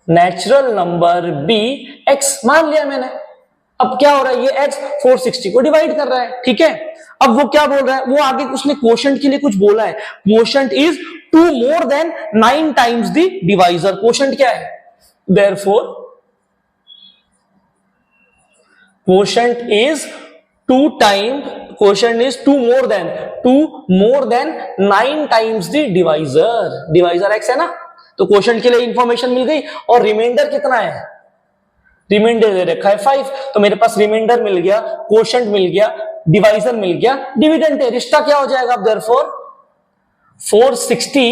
natural number be x, मान लिया मैंने। अब क्या हो रहा है? ये x 460 को डिवाइड कर रहा है। ठीक है, अब वो क्या बोल रहा है? वो आगे उसने क्वोशंट के लिए कुछ बोला है, quotient is 2 more than 9 times the divisor. Quotient क्या है? Therefore quotient is 2 more than 9 times the divisor. Divisor x है ना, तो क्वोशंट के लिए इंफॉर्मेशन मिल गई। और रिमाइंडर कितना है? रिमाइंडर दे रखा है 5, तो मेरे पास रिमाइंडर मिल गया, क्वोशंट मिल गया, डिवाइजर मिल गया, डिविडेंड है। रिश्ता क्या हो जाएगा? अब देयरफॉर 460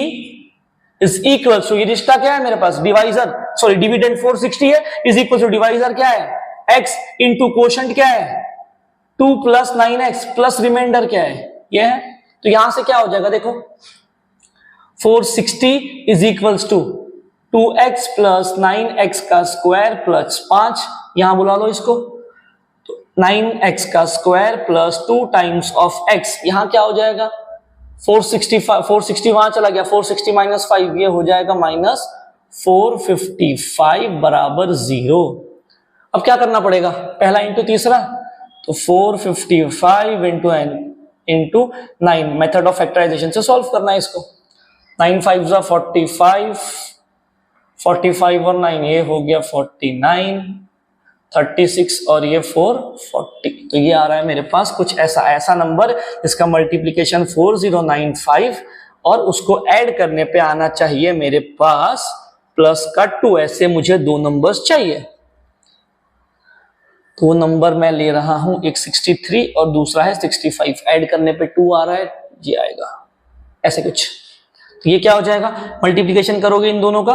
इज इक्वल टू, ये रिश्ता क्या है मेरे पास? डिविडेंड 460 है, इज इक्वल टू डिवाइजर क्या है? x इंटू क्वोशंट क्या है? 2 प्लस 9x प्लस रिमाइंडर क्या है? ये है। तो यहां से क्या हो जाएगा? देखो 460 is equals to 2x plus 9x का स्क्वायर प्लस 5, यहां बुला लो इसको, तो 9x का square plus 2 times of x, यहां क्या हो जाएगा? 460 वहां चला गया, 460 माइनस 5, ये हो जाएगा माइनस 455 बराबर 0। अब क्या करना पड़ेगा? पहला इंटू तीसरा, तो 455 इंटू 9, मेथड ऑफ फैक्टराइजेशन से सॉल्व करना है इसको। 9 5 जा 45 और 9, ये हो गया 49, 36 और ये 440। तो ये आ रहा है मेरे पास कुछ ऐसा नंबर जिसका मल्टीप्लीकेशन 4095 और उसको ऐड करने पे आना चाहिए मेरे पास प्लस का 2। ऐसे मुझे 2 नंबर्स चाहिए, तो वो नंबर मैं ले रहा हूं, एक 63 और दूसरा है 65। ऐड करने पे 2 आ रहा है, ये आएगा ऐसे कुछ। तो ये क्या हो जाएगा? मल्टीप्लीकेशन करोगे इन दोनों का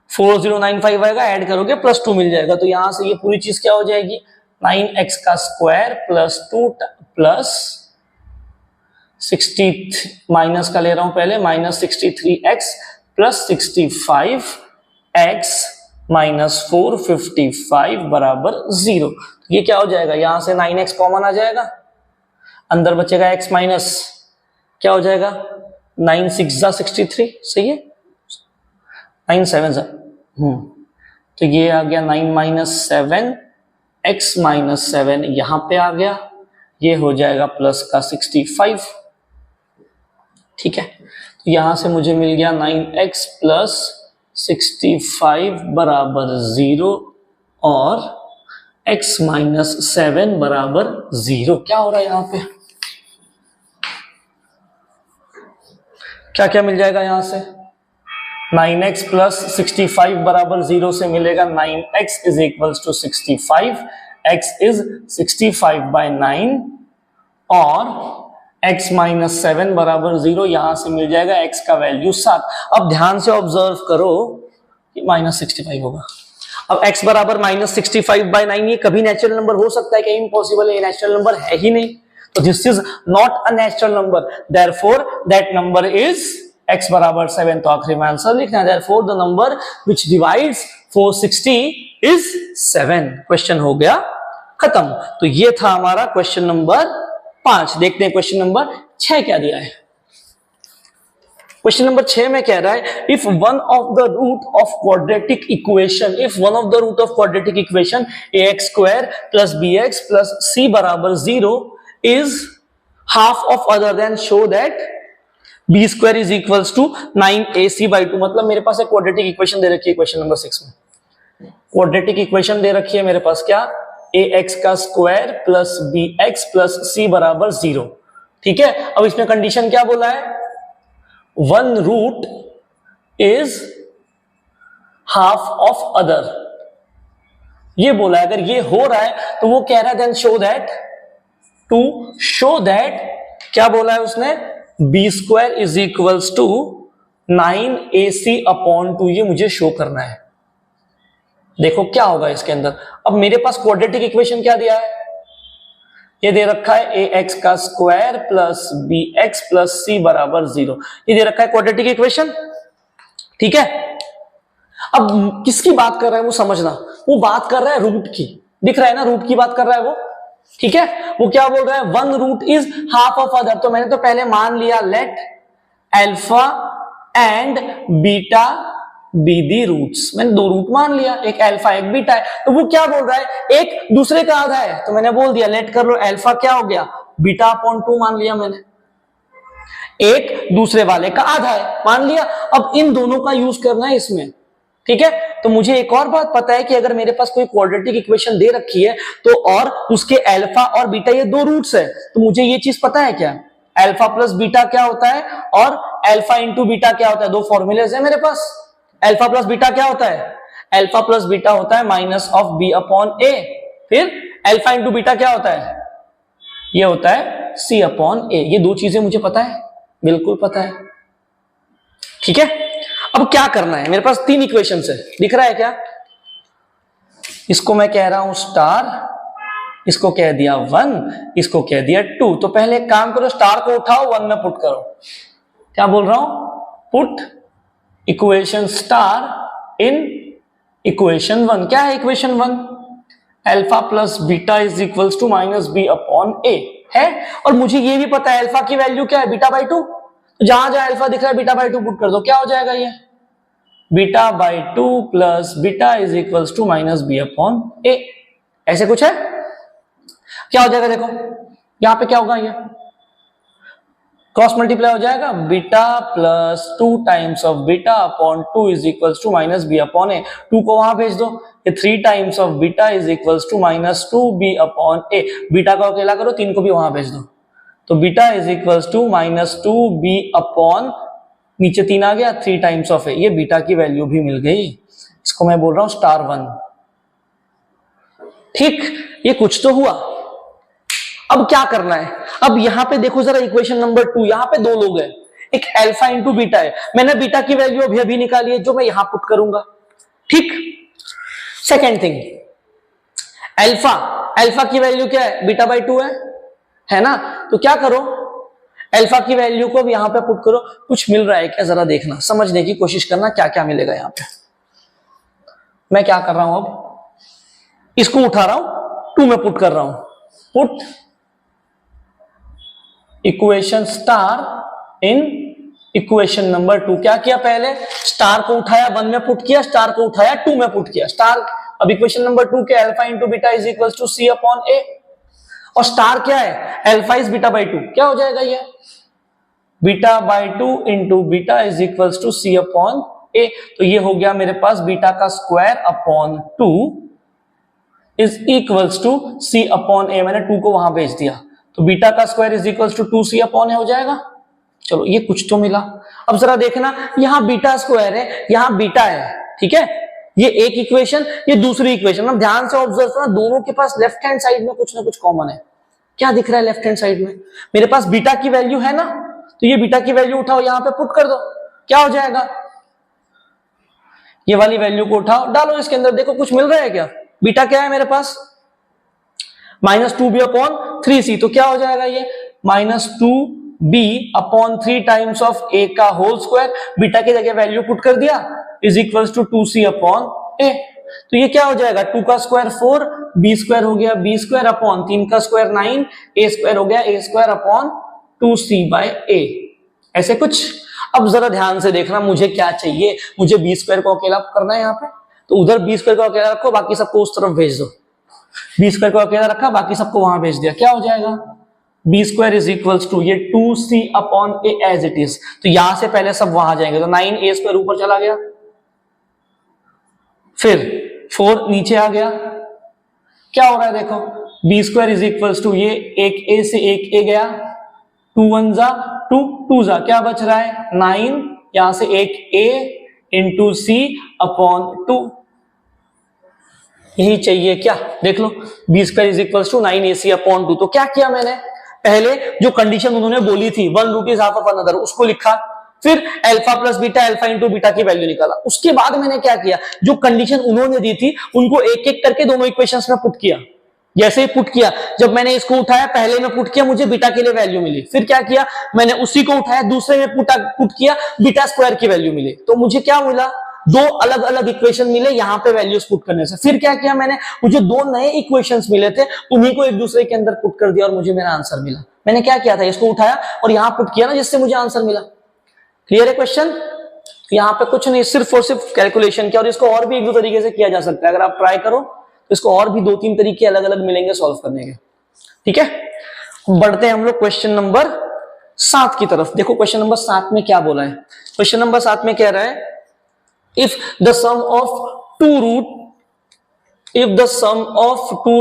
4095 आएगा, ऐड करोगे प्लस 2 मिल जाएगा। तो यहां से ये पूरी चीज क्या हो जाएगी? 9x का स्क्वायर प्लस 2 प्लस 60 माइनस का ले रहा हूं पहले, minus 63x plus 65x minus 455 बराबर 0। ये क्या हो जाएगा? यहां से 9x कॉमन आ जाएगा, अंदर बचेगा x माइनस, क्या हो जाएगा? 9 6 जा 63, सही है, 9 7 जा, तो ये आ गया 9 माइनस 7, x माइनस 7 यहां पे आ गया, ये हो जाएगा प्लस का 65। ठीक है, तो यहां से मुझे मिल गया 9x प्लस 65 बराबर 0 और x माइनस 7 बराबर 0। क्या हो रहा है यहां पे? क्या क्या मिल जाएगा यहां से? 9x प्लस 65 बराबर 0 से मिलेगा 9x is equals to 65, x is 65 by 9 और x माइनस 7 बराबर 0, यहां से मिल जाएगा x का वैल्यू 7। अब ध्यान से ऑब्जर्व करो कि माइनस 65 होगा। अब x बराबर माइनस 65 बाय 9, ये कभी नेचुरल नंबर हो सकता है क्या? इम्पॉसिबल है, नेचुरल नंबर है ही नहीं। तो this is not a natural number, therefore that number is x बराबर 7। तो आखिरी में आंसर लिखना है, therefore the number which divides 460 is 7। Question हो गया खत्म। तो ये था हमारा क्वेश्चन नंबर 5। देखते हैं क्वेश्चन नंबर 6 क्या दिया है। क्वेश्चन नंबर 6 में कह रहा है if one of the root of quadratic equation, if one of the root of quadratic equation ax square plus bx plus c बराबर 0 is half of other then show that b square is equals to 9ac by 2। मतलब मेरे पास एक क्वाड्रेटिक इक्वेशन दे रखी है क्वेश्चन नंबर 6 में, क्वाड्रेटिक इक्वेशन दे रखी है मेरे पास, क्या ax का square plus bx plus c बराबर 0। ठीक है, अब इसमें कंडीशन क्या बोला है, one root is half of other, ये बोला है। अगर ये हो रहा है तो वो कह रहा है then show that, to show that क्या बोला है उसने, b square is equals to 9ac upon 2, ये मुझे शो करना है। देखो क्या होगा इसके अंदर। अब मेरे पास क्वाड्रेटिक इक्वेशन क्या दिया है, ये दे रखा है ax का square plus bx plus c बराबर 0, ये दे रखा है क्वाड्रेटिक इक्वेशन। ठीक है, अब किसकी बात कर रहा है वो समझना, वो बात कर रहा है रूट की, दिख रहा है ना, रूट की बात कर रहा है वो। ठीक है, वो क्या बोल रहा है, one root is half of other. तो मैंने तो पहले मान लिया let alpha and beta be the roots, मैंने दो रूट मान लिया, एक अल्फा एक बीटा है। तो वो क्या बोल रहा है, एक दूसरे का आधा है, तो मैंने बोल दिया लेट कर लो, अल्फा क्या हो गया, बीटा अपॉन 2 मान लिया मैंने, एक दूसरे वाले का आधा है मान लिया। अब इन दोनों का यूज करना है इसमें। ठीक है, तो मुझे एक और बात पता है कि अगर मेरे पास कोई क्वाड्रेटिक इक्वेशन दे रखी है तो और उसके अल्फा और बीटा ये दो रूट्स है, तो मुझे ये चीज पता है क्या, अल्फा प्लस बीटा क्या होता है और अल्फा इंटू बीटा क्या होता है, दो फॉर्मूलेज है मेरे पास। अल्फा प्लस बीटा क्या होता है, अल्फा प्लस बीटा होता है माइनस ऑफ बी अपॉन ए, फिर अल्फा इंटू बीटा क्या होता है, ये होता है सी अपॉन ए। ये दो चीजें मुझे पता है, बिल्कुल पता है। ठीक है, अब क्या करना है, मेरे पास तीन इक्वेशंस है, दिख रहा है क्या, इसको मैं कह रहा हूं स्टार, इसको कह दिया 1, इसको कह दिया 2। तो पहले एक काम करो, स्टार को उठाओ 1 में पुट करो। क्या बोल रहा हूं, put equation star in equation 1। क्या है equation 1, alpha plus beta is equals to minus B upon A है, और मुझे ये भी पता है अल्फा की वैल्यू क्या है, बीटा बाई 2। तो जहां जहां अल्फा दिख रहा है बीटा बाई 2 पुट कर दो, क्या हो जाएगा, ये beta by 2 plus beta is equals to minus B upon A, ऐसे कुछ है। क्या हो जाएगा, देखो यहां पे क्या होगा, ये क्रॉस मल्टीप्लाई हो जाएगा, beta plus 2 times of beta upon 2 is equals to minus B upon A. 2 को वहां भेज दो, ये 3 times of beta is equals to minus 2 B upon A. Beta को अकेला करो, 3 को भी वहां भेज दो, तो beta is equals to minus 2 B upon, नीचे 3 आ गया, 3 टाइम्स ऑफ ए, ये बीटा की वैल्यू भी मिल गई। इसको मैं बोल रहा हूं स्टार 1। ठीक, ये कुछ तो हुआ। अब क्या करना है, अब यहां पे देखो जरा इक्वेशन नंबर 2, यहां पे दो लोग हैं, एक अल्फा इंटू बीटा है, मैंने बीटा की वैल्यू अभी अभी निकाली है जो मैं यहां पुट करूंगा। ठीक, सेकेंड थिंग, अल्फा, अल्फा की वैल्यू क्या है, बीटा बाई 2 है ना, तो क्या करो, अल्फा की वैल्यू को अब यहां पे पुट करो, कुछ मिल रहा है क्या जरा देखना, समझने की कोशिश करना क्या क्या मिलेगा यहां पे। मैं क्या कर रहा हूं, अब इसको उठा रहा हूं, 2 में पुट कर रहा हूं, put equation star in equation number 2। क्या किया, पहले स्टार को उठाया 1 में पुट किया, स्टार को उठाया 2 में पुट किया, स्टार। अब इक्वेशन नंबर 2 के alpha into beta is equal to C upon A, और स्टार क्या है, अल्फा इज बीटा बाई 2, क्या हो जाएगा, ये beta by 2 into beta is equal to C upon A. तो ये हो गया मेरे पास बीटा का square upon 2 is equals to C upon A, मैंने 2 को वहां भेज दिया, तो बीटा का square is equals to 2c upon A हो जाएगा। चलो ये कुछ तो मिला। अब जरा देखना, यहां बीटा स्क्वायर है, यहां बीटा है, ठीक है, ये एक इक्वेशन, ये दूसरी इक्वेशन। अब ध्यान से ऑब्जर्व करना, दोनों के पास लेफ्ट हैंड साइड में कुछ ना कुछ कॉमन है। क्या दिख रहा है लेफ्ट हैंड साइड में, मेरे पास बीटा की वैल्यू है ना, तो ये बीटा की वैल्यू उठाओ यहां पे पुट कर दो, क्या हो जाएगा, ये वाली वैल्यू को उठाओ डालो इसके अंदर, देखो कुछ मिल रहा है क्या। बीटा क्या है मेरे पास, माइनस 2b अपॉन 3c, तो क्या हो जाएगा ये minus 2b upon 3 times of a का होल स्क्वायर, बीटा की जगह वैल्यू पुट कर दिया, is equals to 2c upon a। तो ये क्या हो जाएगा, 2 का स्क्वायर 4, b स्क्वायर हो गया b स्क्वायर अपॉन 3 का स्क्वायर 9, a स्क्वायर हो गया a square upon 2c by a, ऐसे कुछ। अब जरा ध्यान से देखना, मुझे क्या चाहिए, मुझे बी स्क्वायर को अकेला करना है यहाँ पे, तो उधर बी स्क्वायर को अकेला रखो, बाकी सबको उस तरफ भेज दो। बी स्क्वायर को अकेला रखा, बाकी सबको वहां भेज दिया, क्या हो जाएगा, b square is equals to ये 2c upon a as it is, तो यहां से पहले सब वहां जाएंगे, तो 9a स्क्वायर ऊपर चला गया, फिर 4 नीचे आ गया, क्या हो रहा है देखो, b square is equals to ये एक a से एक a गया, 2 1 जा 2 2 जा, क्या बच रहा है 9, यहां से एक a इंटू c अपॉन 2, यही चाहिए क्या, देख लो, B square is equals to 9ac upon 2। तो क्या किया मैंने, पहले जो कंडीशन उन्होंने बोली थी 1 root is half of another, उसको लिखा, फिर alpha plus beta, alpha into beta की वैल्यू निकाला, उसके बाद मैंने क्या किया, जो कंडीशन उन्होंने दी थी उनको एक एक करके दोनों इक्वेशंस में पुट किया। जैसे ही पुट किया, जब मैंने इसको उठाया पहले में पुट किया, मुझे बीटा के लिए वैल्यू मिली, फिर क्या किया मैंने उसी को उठाया दूसरे में पुट किया, बीटा स्क्वायर की वैल्यू मिली, तो मुझे क्या मिला, दो अलग अलग इक्वेशन मिले यहां पे वैल्यूज पुट करने से। फिर क्या किया मैंने, मुझे दो नए इक्वेशंस मिले थे, उन्हीं को एक दूसरे के अंदर पुट कर दिया और मुझे मेरा आंसर मिला। मैंने क्या किया था, इसको उठाया और यहां पुट किया ना, जिससे मुझे आंसर मिला। क्लियर है क्वेश्चन? यहाँ पे कुछ नहीं, सिर्फ और सिर्फ कैलकुलेशन किया, और इसको और भी एक दो तरीके से किया जा सकता है, अगर आप ट्राई करो तो इसको और भी 2-3 तरीके अलग अलग मिलेंगे सॉल्व करने के। ठीक है, बढ़ते हैं हम लोग क्वेश्चन नंबर 7 की तरफ। देखो क्वेश्चन नंबर 7 में क्या बोला है। क्वेश्चन नंबर 7 में कह रहा है, if the sum of two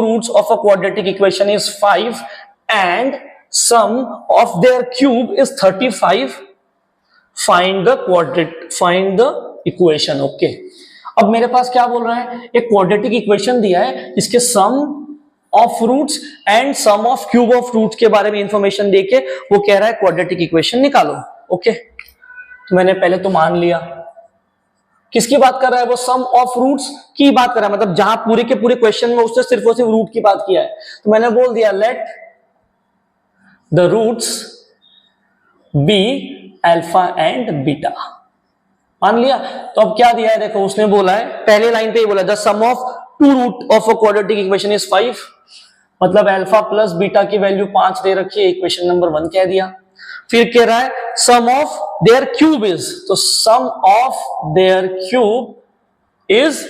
roots of a quadratic equation is 5 and sum of their cube is 35, find the equation। Okay, अब मेरे पास क्या बोल रहा है, एक क्वाड्रेटिक इक्वेशन दिया है, इसके sum of roots and sum of cube of roots के बारे में इंफॉर्मेशन देके वो कह रहा है क्वाड्रेटिक इक्वेशन निकालो। ओके, तो मैंने पहले तो मान लिया, किसकी बात कर रहा है वो, सम ऑफ रूट्स की बात कर रहा है, मतलब जहां पूरे के पूरे क्वेश्चन में उसने सिर्फ और सिर्फ रूट की बात किया है, तो मैंने बोल दिया let the roots be alpha and beta, मान लिया। तो अब क्या दिया है देखो, उसने बोला है पहले लाइन पे ही बोला the sum of two root of a quadratic equation is 5, मतलब अल्फा प्लस बीटा की वैल्यू 5 दे रखी है, इक्वेशन नंबर 1 कह दिया। फिर कह रहा है सम ऑफ देयर क्यूब इज, तो सम ऑफ देयर क्यूब इज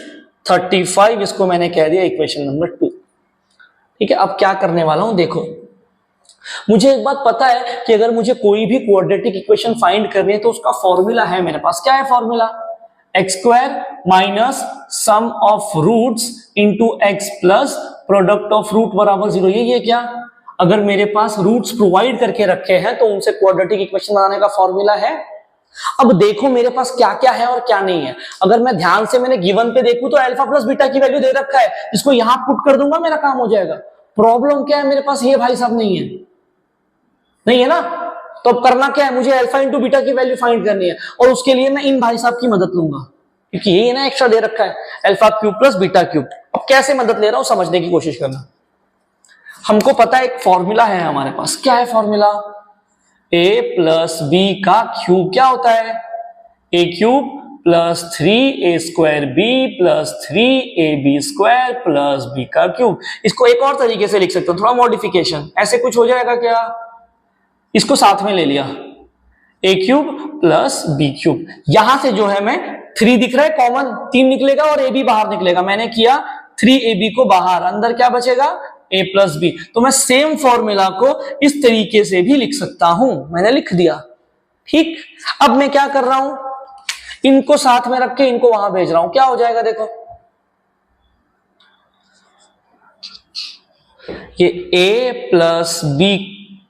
35, इसको मैंने कह दिया इक्वेशन नंबर 2। ठीक है, अब क्या करने वाला हूं देखो, मुझे एक बात पता है कि अगर मुझे कोई भी क्वाड्रेटिक इक्वेशन फाइंड करनी है तो उसका फॉर्मूला है मेरे पास। क्या है formula, x square minus sum of roots into x plus product of root बराबर 0। ये क्या, अगर मेरे पास रूट्स प्रोवाइड करके रखे हैं तो उनसे क्वाड्रेटिक इक्वेशन बनाने का फॉर्मूला है। अब देखो मेरे पास क्या क्या है और क्या नहीं है। अगर मैं ध्यान से मैंने गिवन पे देखूं तो अल्फा प्लस बीटा की वैल्यू दे रखा है, इसको यहां पुट कर दूंगा, मेरा काम हो जाएगा। प्रॉब्लम क्या है, मेरे पास ये भाई साहब नहीं है, नहीं है ना, तो अब करना क्या है, मुझे अल्फा इंटू बीटा की वैल्यू फाइंड करनी है, और उसके लिए मैं इन भाई साहब की मदद लूंगा, क्योंकि ये ना एक्स्ट्रा दे रखा है alpha cube plus beta cube. अब कैसे मदद ले रहा हूं समझने की कोशिश करना। हमको पता है एक फॉर्मूला है हमारे पास, क्या है फॉर्मूला, a प्लस बी का क्यूब क्या होता है, a cube plus 3a square b plus 3ab square plus b का क्यूब। इसको एक और तरीके से लिख सकते हो, थोड़ा मॉडिफिकेशन, ऐसे कुछ हो जाएगा क्या, इसको साथ में ले लिया, a cube plus b cube, यहां से जो है मैं 3 दिख रहा है कॉमन, 3 निकलेगा और ab बाहर निकलेगा, मैंने किया 3ab को बाहर, अंदर क्या बचेगा a प्लस बी। तो मैं सेम फॉर्मूला को इस तरीके से भी लिख सकता हूं, मैंने लिख दिया। ठीक, अब मैं क्या कर रहा हूं, इनको साथ में रख के इनको वहां भेज रहा हूं, क्या हो जाएगा देखो, ये a प्लस बी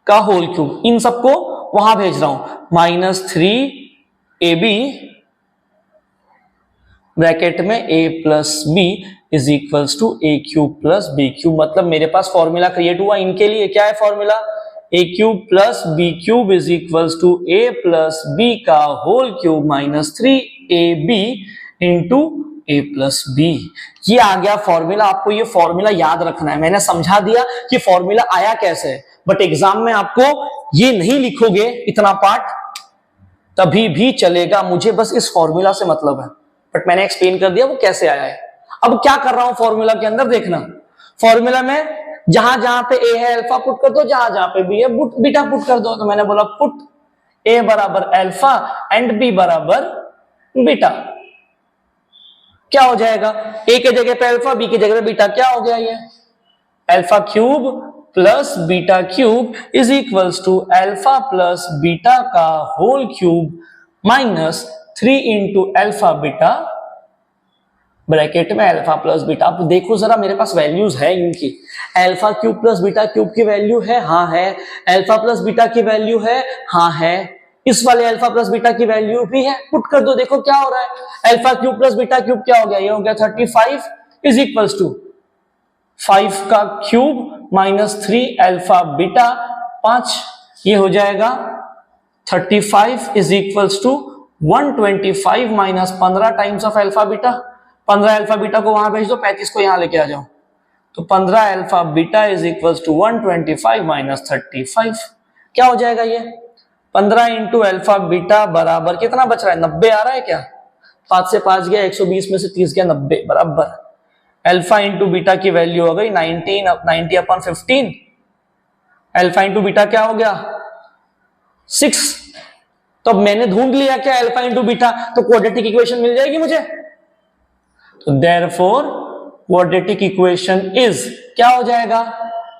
का होल क्यूब, इन सबको वहां भेज रहा हूं, -3ab ब्रैकेट में a plus b is equals to a cube plus b cube. मतलब मेरे पास फॉर्मूला क्रिएट हुआ इनके लिए, क्या है formula, a cube plus b cube is equals to a plus b का whole cube minus 3ab into a plus b। ये आ गया फॉर्मूला। आपको ये फॉर्मूला याद रखना है, मैंने समझा दिया कि फॉर्मूला आया कैसे है, बट एग्जाम में आपको ये नहीं लिखोगे इतना पार्ट तभी भी चलेगा, मुझे बस इस फॉर्मूला से मतलब है, बट मैंने एक्सप्लेन कर दिया वो कैसे आया है। अब क्या कर रहा हूं फॉर्मूला के अंदर, देखना फॉर्मूला में जहां जहां पे a है अल्फा पुट कर दो, जहां जहां पे b है बीटा पुट कर दो। तो मैंने बोला पुट ए बराबर अल्फा एंड बी बराबर बीटा। क्या हो जाएगा, ए के जगह पे अल्फा, बी की जगह पे बीटा, क्या हो गया ये, alpha cube plus beta cube is equals to alpha plus beta का whole cube minus 3 into alpha beta bracket में अल्फा प्लस बीटा। अब देखो जरा मेरे पास वैल्यूज है इनकी, alpha cube plus beta cube की वैल्यू है, हाँ है, अल्फा प्लस बीटा की वैल्यू है, हाँ है, इस वाले अल्फा प्लस बीटा की वैल्यू भी है। पुट कर दो, देखो क्या हो रहा है, alpha cube plus beta cube क्या हो गया, ये हो गया 35 इज इक्वल्स टू 5 का क्यूब माइनस 3 अल्फा बीटा 5, ये हो जाएगा 35 is equals to 125 minus 15 times of alpha beta. 15 alpha beta को वहां भेज दो, 35 को यहां लेके आ जाओ, तो 15 alpha beta is equals to 125 minus 35, क्या हो जाएगा ये 15 इंटू अल्फा बीटा बराबर कितना बच रहा है, 90 आ रहा है क्या, 5 से 5 गया, 120 में से 30 गया, 90 बराबर अल्फा इंटू बीटा की वैल्यू हो गई 90 अपॉन 15, अल्फा इंटू बीटा क्या हो गया 6। तो अब मैंने ढूंढ लिया क्या अल्फा इंटू बीटा, तो क्वाड्रेटिक इक्वेशन मिल जाएगी मुझे। तो देयरफॉर क्वाड्रेटिक इक्वेशन इज क्या हो जाएगा,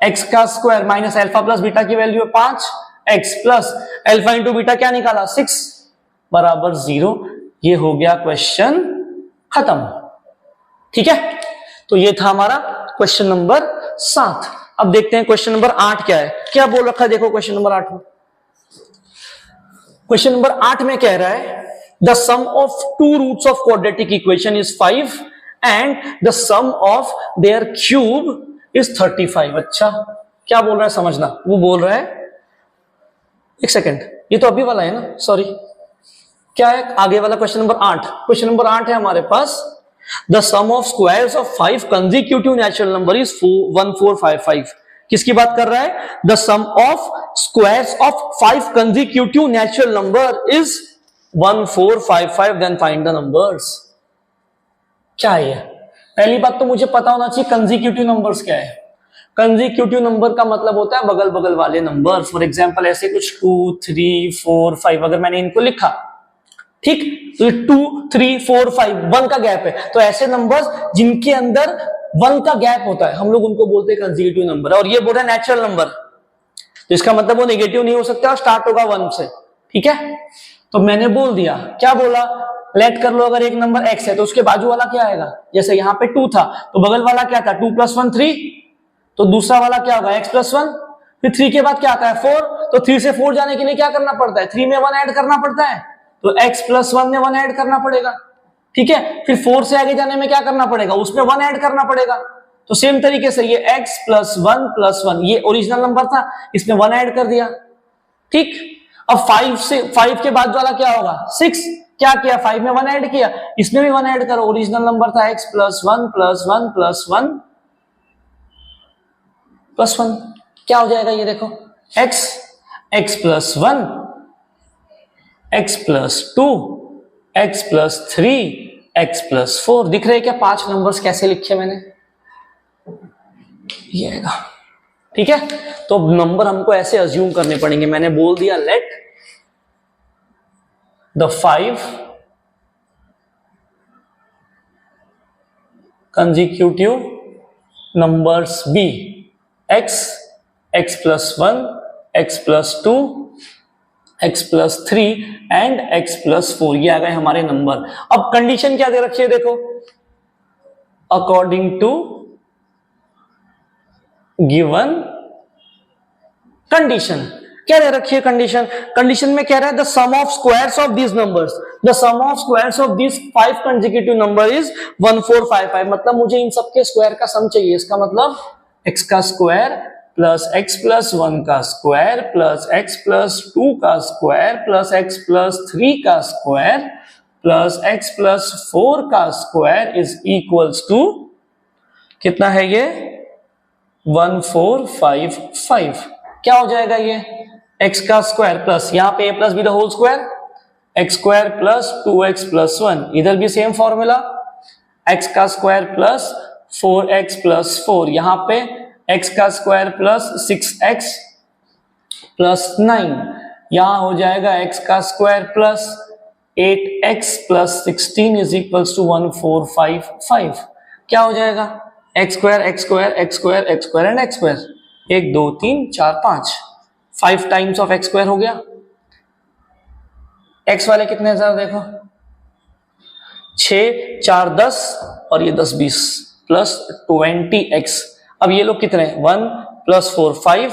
एक्स का square minus alpha plus beta की वैल्यू है 5, x plus alpha into beta क्या निकाला 6 बराबर 0। ये हो गया क्वेश्चन खत्म। ठीक है, तो ये था हमारा क्वेश्चन नंबर 7। अब देखते हैं क्वेश्चन नंबर 8 क्या है, क्या बोल रखा है, देखो क्वेश्चन नंबर 8 में। क्वेश्चन नंबर 8 में कह रहा है the sum of two roots of quadratic equation is 5 and the sum of their cube is 35। अच्छा, क्या बोल रहा है समझना, वो बोल रहा है, एक सेकेंड, ये तो अभी वाला है ना, सॉरी, क्या है आगे वाला क्वेश्चन नंबर 8। क्वेश्चन नंबर 8 है हमारे पास, the sum of squares of 5 consecutive natural number is 1455। किसकी बात कर रहा है, the sum of squares of 5 consecutive natural number is 1455, then find the numbers. क्या है, पहली बात तो मुझे पता होना चाहिए कंसेक्यूटिव नंबर्स क्या है। कंसेक्यूटिव नंबर का मतलब होता है बगल बगल वाले नंबर। फॉर एग्जांपल ऐसे कुछ 2 3 4 5 अगर मैंने इनको लिखा, ठीक, तो 2 3 4 5 1 का गैप है, तो ऐसे नंबर्स जिनके अंदर 1 का गैप होता है हम लोग उनको बोलते हैं कंसेक्यूटिव नंबर। और ये बोल रहा है नेचुरल नंबर, तो इसका मतलब वो नेगेटिव नहीं हो सकता और स्टार्ट होगा 1 से। ठीक है, तो मैंने बोल दिया, क्या बोला, लेट कर लो, अगर एक नंबर x है तो उसके बाजू वाला क्या आएगा, जैसे यहाँ पे 2 था तो बगल वाला क्या था 2 + 1 3, तो दूसरा वाला क्या होगा x + 1, फिर 3 के बाद क्या आता है 4, तो 3 से 4 जाने के लिए क्या करना पड़ता है, 3 में 1 ऐड करना पड़ता है, तो x + 1 में 1 ऐड करना पड़ेगा। ठीक है, फिर 4 से आगे जाने में क्या करना पड़ेगा, उसमें 1 ऐड करना पड़ेगा। तो सेम तरीके से ये x + 1 + 1 ये ओरिजिनल नंबर था, इसमें 1 ऐड कर दिया। ठीक, अब 5 के बाद वाला क्या होगा 6, क्या किया 5 में 1 ऐड किया, इसमें भी 1 ऐड करो, ओरिजिनल नंबर था x + 1 + 1 + 1 + 1, क्या हो जाएगा ये देखो, x + 1 x + 2 x + 3 x + 4, दिख रहे क्या 5 नंबर्स कैसे लिखे मैंने, ये आएगा। ठीक है, तो नंबर हमको ऐसे अज्यूम करने पड़ेंगे। मैंने बोल दिया let the 5 consecutive numbers be x + 1 x + 2 x + 3 and x + 4, ये आ गए हमारे नंबर। अब कंडीशन क्या दे रखी है देखो, अकॉर्डिंग टू गिवन कंडीशन, क्या दे रखी है कंडीशन, कंडीशन में कह रहा है the sum of squares of these numbers, the sum of squares of these 5 consecutive number is 1455, मतलब मुझे इन सबके स्क्वायर का सम चाहिए। इसका मतलब x का स्क्वायर प्लस x + 1 का स्क्वायर प्लस x + 2 का स्क्वायर प्लस x + 3 का स्क्वायर प्लस x + 4 का स्क्वायर इज इक्वल्स टू कितना है ये 1455। क्या हो जाएगा ये, x का स्क्वायर प्लस यहाँ पे a + b the whole square, x² plus 2x + 1, इधर भी सेम फॉर्मूला, x का स्क्वायर प्लस 4x + 4, यहाँ पे x का स्क्वायर प्लस 6x + 9, यहां हो जाएगा x का square plus 8x plus 16 is equals to 1455। क्या हो जाएगा x square x square x square x square and x square, 1 2 3 4 5 times of x square हो गया। x वाले कितने हजार देखो, 6 4 10 और ये 10 20 प्लस 20x। अब ये लोग कितने, 1 प्लस 4 5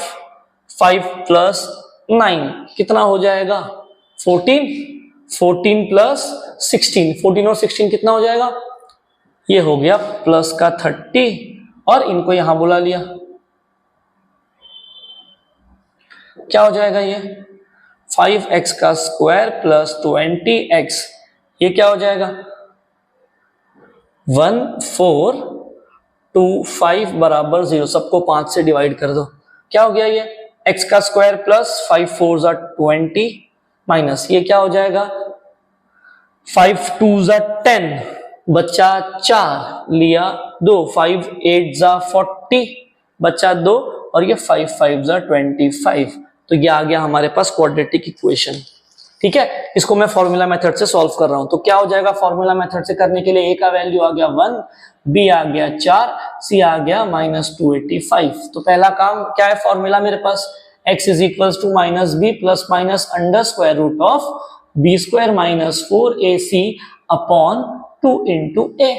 5 प्लस 9 कितना हो जाएगा 14, 14 प्लस 16, 14 और 16 कितना हो जाएगा, ये हो गया प्लस का 30 और इनको यहां बुला लिया। क्या हो जाएगा ये 5x का स्क्वायर प्लस 20x, ये क्या हो जाएगा 1425 बराबर 0, सबको 5 से डिवाइड कर दो। क्या हो गया ये x का स्क्वायर प्लस 5 4 20 माइनस ये क्या हो जाएगा 5 2 10, बच्चा 4 लिया 2, 5 8 40 बच्चा 2 और ये 5 5 25। तो ये आ गया हमारे पास क्वाड्रेटिक इक्वेशन। ठीक है, इसको मैं फॉर्मूला मेथड से सॉल्व कर रहा हूं। तो क्या हो जाएगा फॉर्मूला मेथड से करने के लिए, a का वैल्यू आ गया 1, b आ गया 4, c आ गया -285। तो पहला काम क्या है फॉर्मूला मेरे पास, x is equals to minus b plus minus under square root of b square minus 4ac upon 2 into a।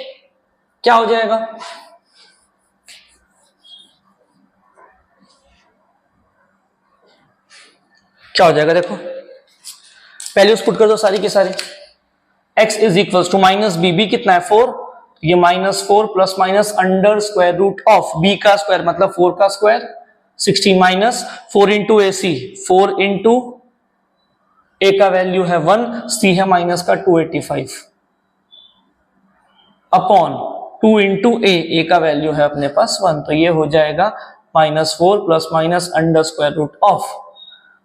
क्या हो जाएगा, क्या हो जाएगा देखो, वैल्यूज पुट कर दो सारी की सारी। x is equals to minus b, b कितना है 4, ये -4 plus minus under square root of b का स्क्वायर मतलब 4 का square 16 minus 4 into a c, 4 into a का वैल्यू है 1, c है माइनस का 285 अपॉन 2 इंटू a का वैल्यू है अपने पास 1, तो ये हो जाएगा -4 plus minus under square root of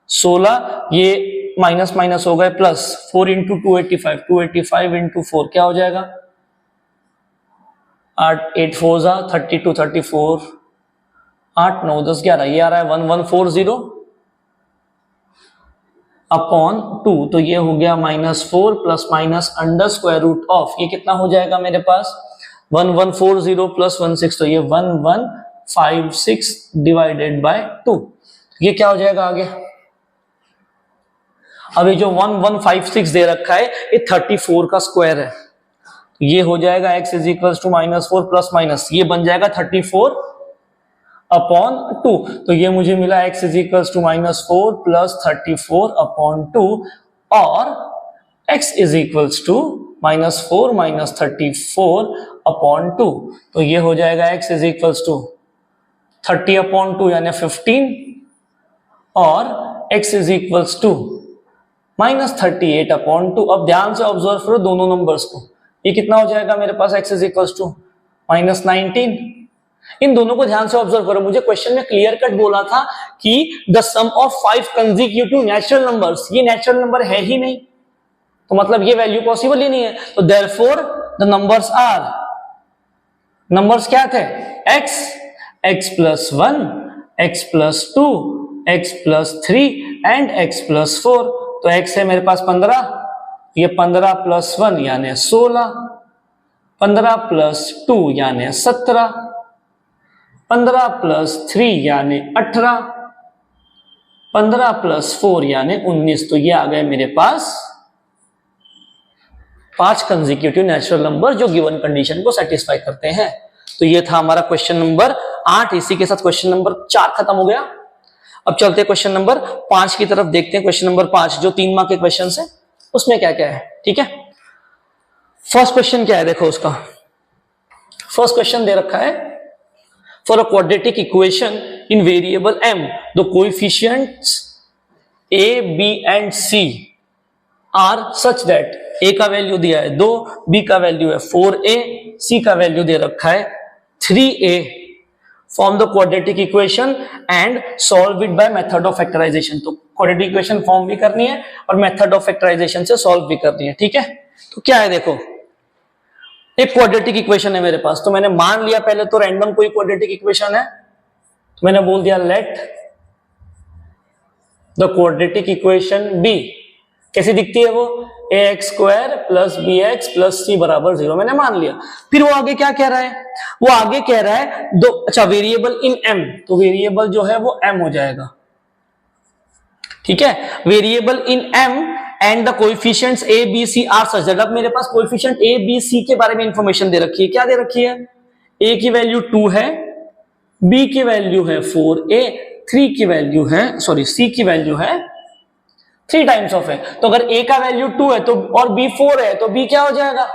16, ये माइनस माइनस हो गए प्लस 4 इंटू 285, 285 इंटू 4 क्या हो जाएगा 8 8 4 32 34 8 9 10 11, ये आ रहा है 1140 अपॉन 2, तो ये हो गया -4 plus minus under square root of, ये कितना हो जाएगा मेरे पास 1140 प्लस 16, तो ये 1156 डिवाइडेड बाय 2, ये क्या हो जाएगा आगे। अब ये जो 1156 दे रखा है ये 34 का स्क्वायर है, ये हो जाएगा x is equals to -4 plus minus ये बन जाएगा 34 अपॉन 2, तो ये मुझे मिला x is equals to -4 plus 34 upon 2 और x is equals to -4 minus 34 upon 2, तो ये हो जाएगा x is equals to 30 upon 2 यानी 15 और x is equals to -38 upon 2। अब ध्यान से ऑब्जर्व करो दोनों नंबर्स को, ये कितना हो जाएगा मेरे पास x इज इक्वल्स टू -19, इन दोनों को ध्यान से ऑब्जर्व करो। मुझे क्वेश्चन में क्लियर कट बोला था कि the sum of 5 consecutive natural numbers, ये नेचुरल नंबर है ही नहीं, तो मतलब ये वैल्यू पॉसिबल ही नहीं है, तो therefore the numbers are, numbers क्या थे x, x plus 1, x plus 2, x plus 3 and x plus 4, तो x है मेरे पास 15, ये 15 प्लस 1 यानी 16, 15 प्लस 2 यानी 17, 15 प्लस 3 यानी 18, 15 प्लस 4 यानी 19, तो ये आ गए मेरे पास 5 कंसेक्यूटिव नेचुरल नंबर जो गिवन कंडीशन को सेटिस्फाई करते हैं। तो ये था हमारा क्वेश्चन नंबर 8, इसी के साथ क्वेश्चन नंबर 4 खत्म हो गया। अब चलते हैं क्वेश्चन नंबर 5 की तरफ, देखते हैं क्वेश्चन नंबर 5 जो 3 मार्क के क्वेश्चन है उसमें क्या क्या है। ठीक है, फर्स्ट क्वेश्चन क्या है देखो उसका, फर्स्ट क्वेश्चन दे रखा है for a quadratic equation in variable m the coefficients a b and c are such that a का वैल्यू दिया है 2, b का वैल्यू है 4a, c का वैल्यू दे रखा है 3a, form the quadratic equation and solve it by method of factorisation. तो क्वाड्रेटिक इक्वेशन फॉर्म भी करनी है और मेथड ऑफ फैक्टराइजेशन से सॉल्व भी करनी है। ठीक है, तो क्या है देखो, एक क्वाड्रेटिक इक्वेशन है मेरे पास, तो मैंने मान लिया पहले तो रैंडम कोई क्वाड्रेटिक इक्वेशन है, तो मैंने बोल दिया let the quadratic equation be कैसी दिखती है वो, ax square plus B X plus C बराबर 0, मैंने मान लिया। फिर वो आगे क्या कह रहा है, वो आगे कह रहा है दो, अच्छा वेरिएबल इन m, तो वेरिएबल जो है वो m हो जाएगा, ठीक है, variable in m and the coefficients a b c are such that. अब मेरे पास कोएफिशिएंट a b c के बारे में इंफॉर्मेशन दे रखी है, क्या दे रखी है, a की वैल्यू 2 है, b की वैल्यू है 4a, 3 की वैल्यू है, सॉरी c की वैल्यू है 3 टाइम्स ऑफ है। तो अगर a का वैल्यू 2 है तो और b 4 है तो b क्या हो जाएगा,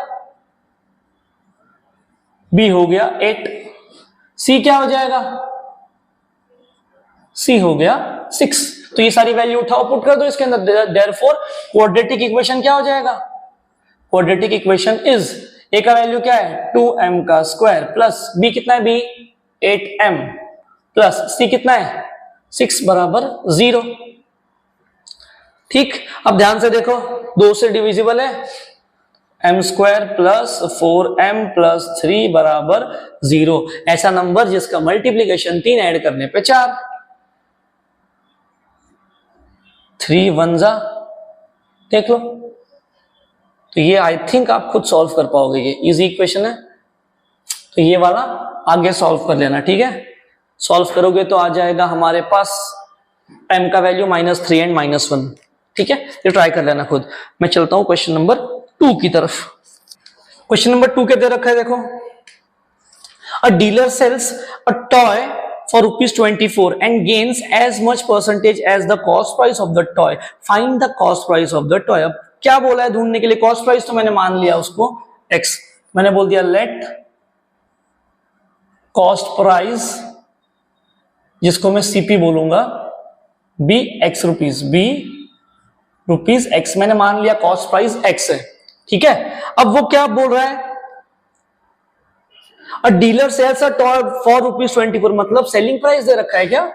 b हो गया 8, c क्या हो जाएगा, c हो गया 6। तो ये सारी वैल्यू उठाओ पुट कर दो इसके अंदर, देयरफॉर क्वाड्रेटिक इक्वेशन क्या हो जाएगा, क्वाड्रेटिक इक्वेशन इज a का वैल्यू क्या है 2m का स्क्वायर प्लस b कितना है, b 8m प्लस c कितना है 6 बराबर 0। ठीक, अब ध्यान से देखो, 2 से डिविजिबल है, m square plus 4m plus 3 बराबर 0, ऐसा नंबर जिसका मल्टीप्लीकेशन 3 ऐड करने पे 4, 3 1 जा, देख लो। तो ये आई थिंक आप खुद सॉल्व कर पाओगे, ये इजी इक्वेशन है, तो ये वाला आगे सॉल्व कर लेना, ठीक है। सॉल्व करोगे तो आ जाएगा हमारे पास m का वैल्यू -3 एंड -1, ठीक है, ये ट्राई कर लेना खुद। मैं चलता हूं क्वेश्चन नंबर 2 की तरफ। क्वेश्चन नंबर 2 क्या दे रखा है, देखो, a dealer sells a toy for ₹24 and gains as much percentage as the cost price of the toy. Find the cost price of the toy. अब क्या बोला है ढूंढने के लिए, कॉस्ट प्राइस तो मैंने मान लिया उसको x, मैंने बोल दिया लेट कॉस्ट प्राइस, जिसको मैं CP बोलूंगा, be x rupees, be rupees x, मैंने मान लिया कॉस्ट प्राइस x है, ठीक है। अब वो क्या बोल रहा है, a dealer sells a toy for ₹24, मतलब सेलिंग प्राइस दे रखा है क्या,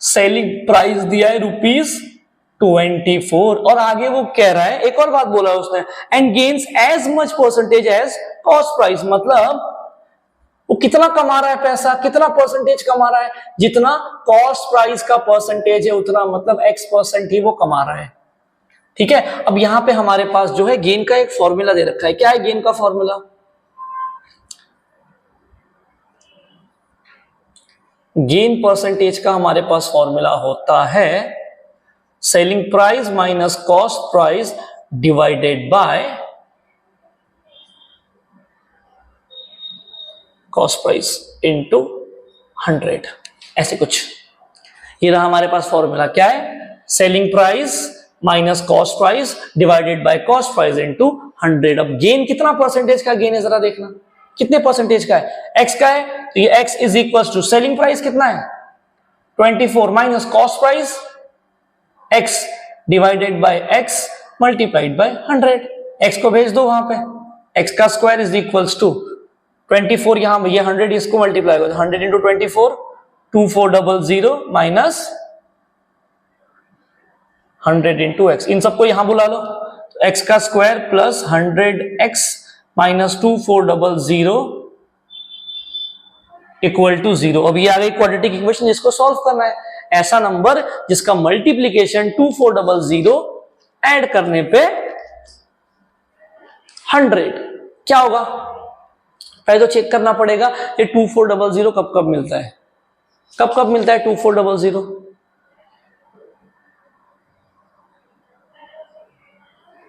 सेलिंग प्राइस दिया है ₹24 और आगे वो कह रहा है, एक और बात बोला है उसने, and gains as much percentage as cost price, मतलब वो कितना कमा रहा है पैसा, कितना परसेंटेज कमा रहा है, जितना कॉस्ट प्राइस का परसेंटेज है उतना, मतलब x% ही वो कमा रहा है, ठीक है। अब यहां पे हमारे पास जो है गेन का एक फॉर्मूला दे रखा है, क्या है गेन का फॉर्मूला, गेन परसेंटेज का हमारे पास फॉर्मूला होता है selling price minus cost price divided by cost price into 100, ऐसे कुछ। ये रहा हमारे पास फॉर्मूला, क्या है, selling price minus cost price divided by cost price into 100। अब गेन कितना परसेंटेज का गेन है जरा देखना, कितने परसेंटेज का है, x का है, तो ये x is equal to selling price कितना है 24 minus cost price x divided by x multiplied by 100। x को भेज दो वहां पे, x का स्क्वायर इज इक्वल्स टू 24, यहां ये 100 इसको मल्टीप्लाई करो, 100 इंटू 24 2400 माइनस 100 इंटू x, इन सबको यहां बुला लो, तो x का square plus 100x minus 2400 equal to 0। अब ये आ गई क्वाड्रेटिक इक्वेशन, जिसको सॉल्व करना है, ऐसा नंबर जिसका मल्टीप्लीकेशन 2400 ऐड करने पे 100 क्या होगा, पहले तो चेक करना पड़ेगा ये 2400 कब कब मिलता है, कब कब मिलता है 2400,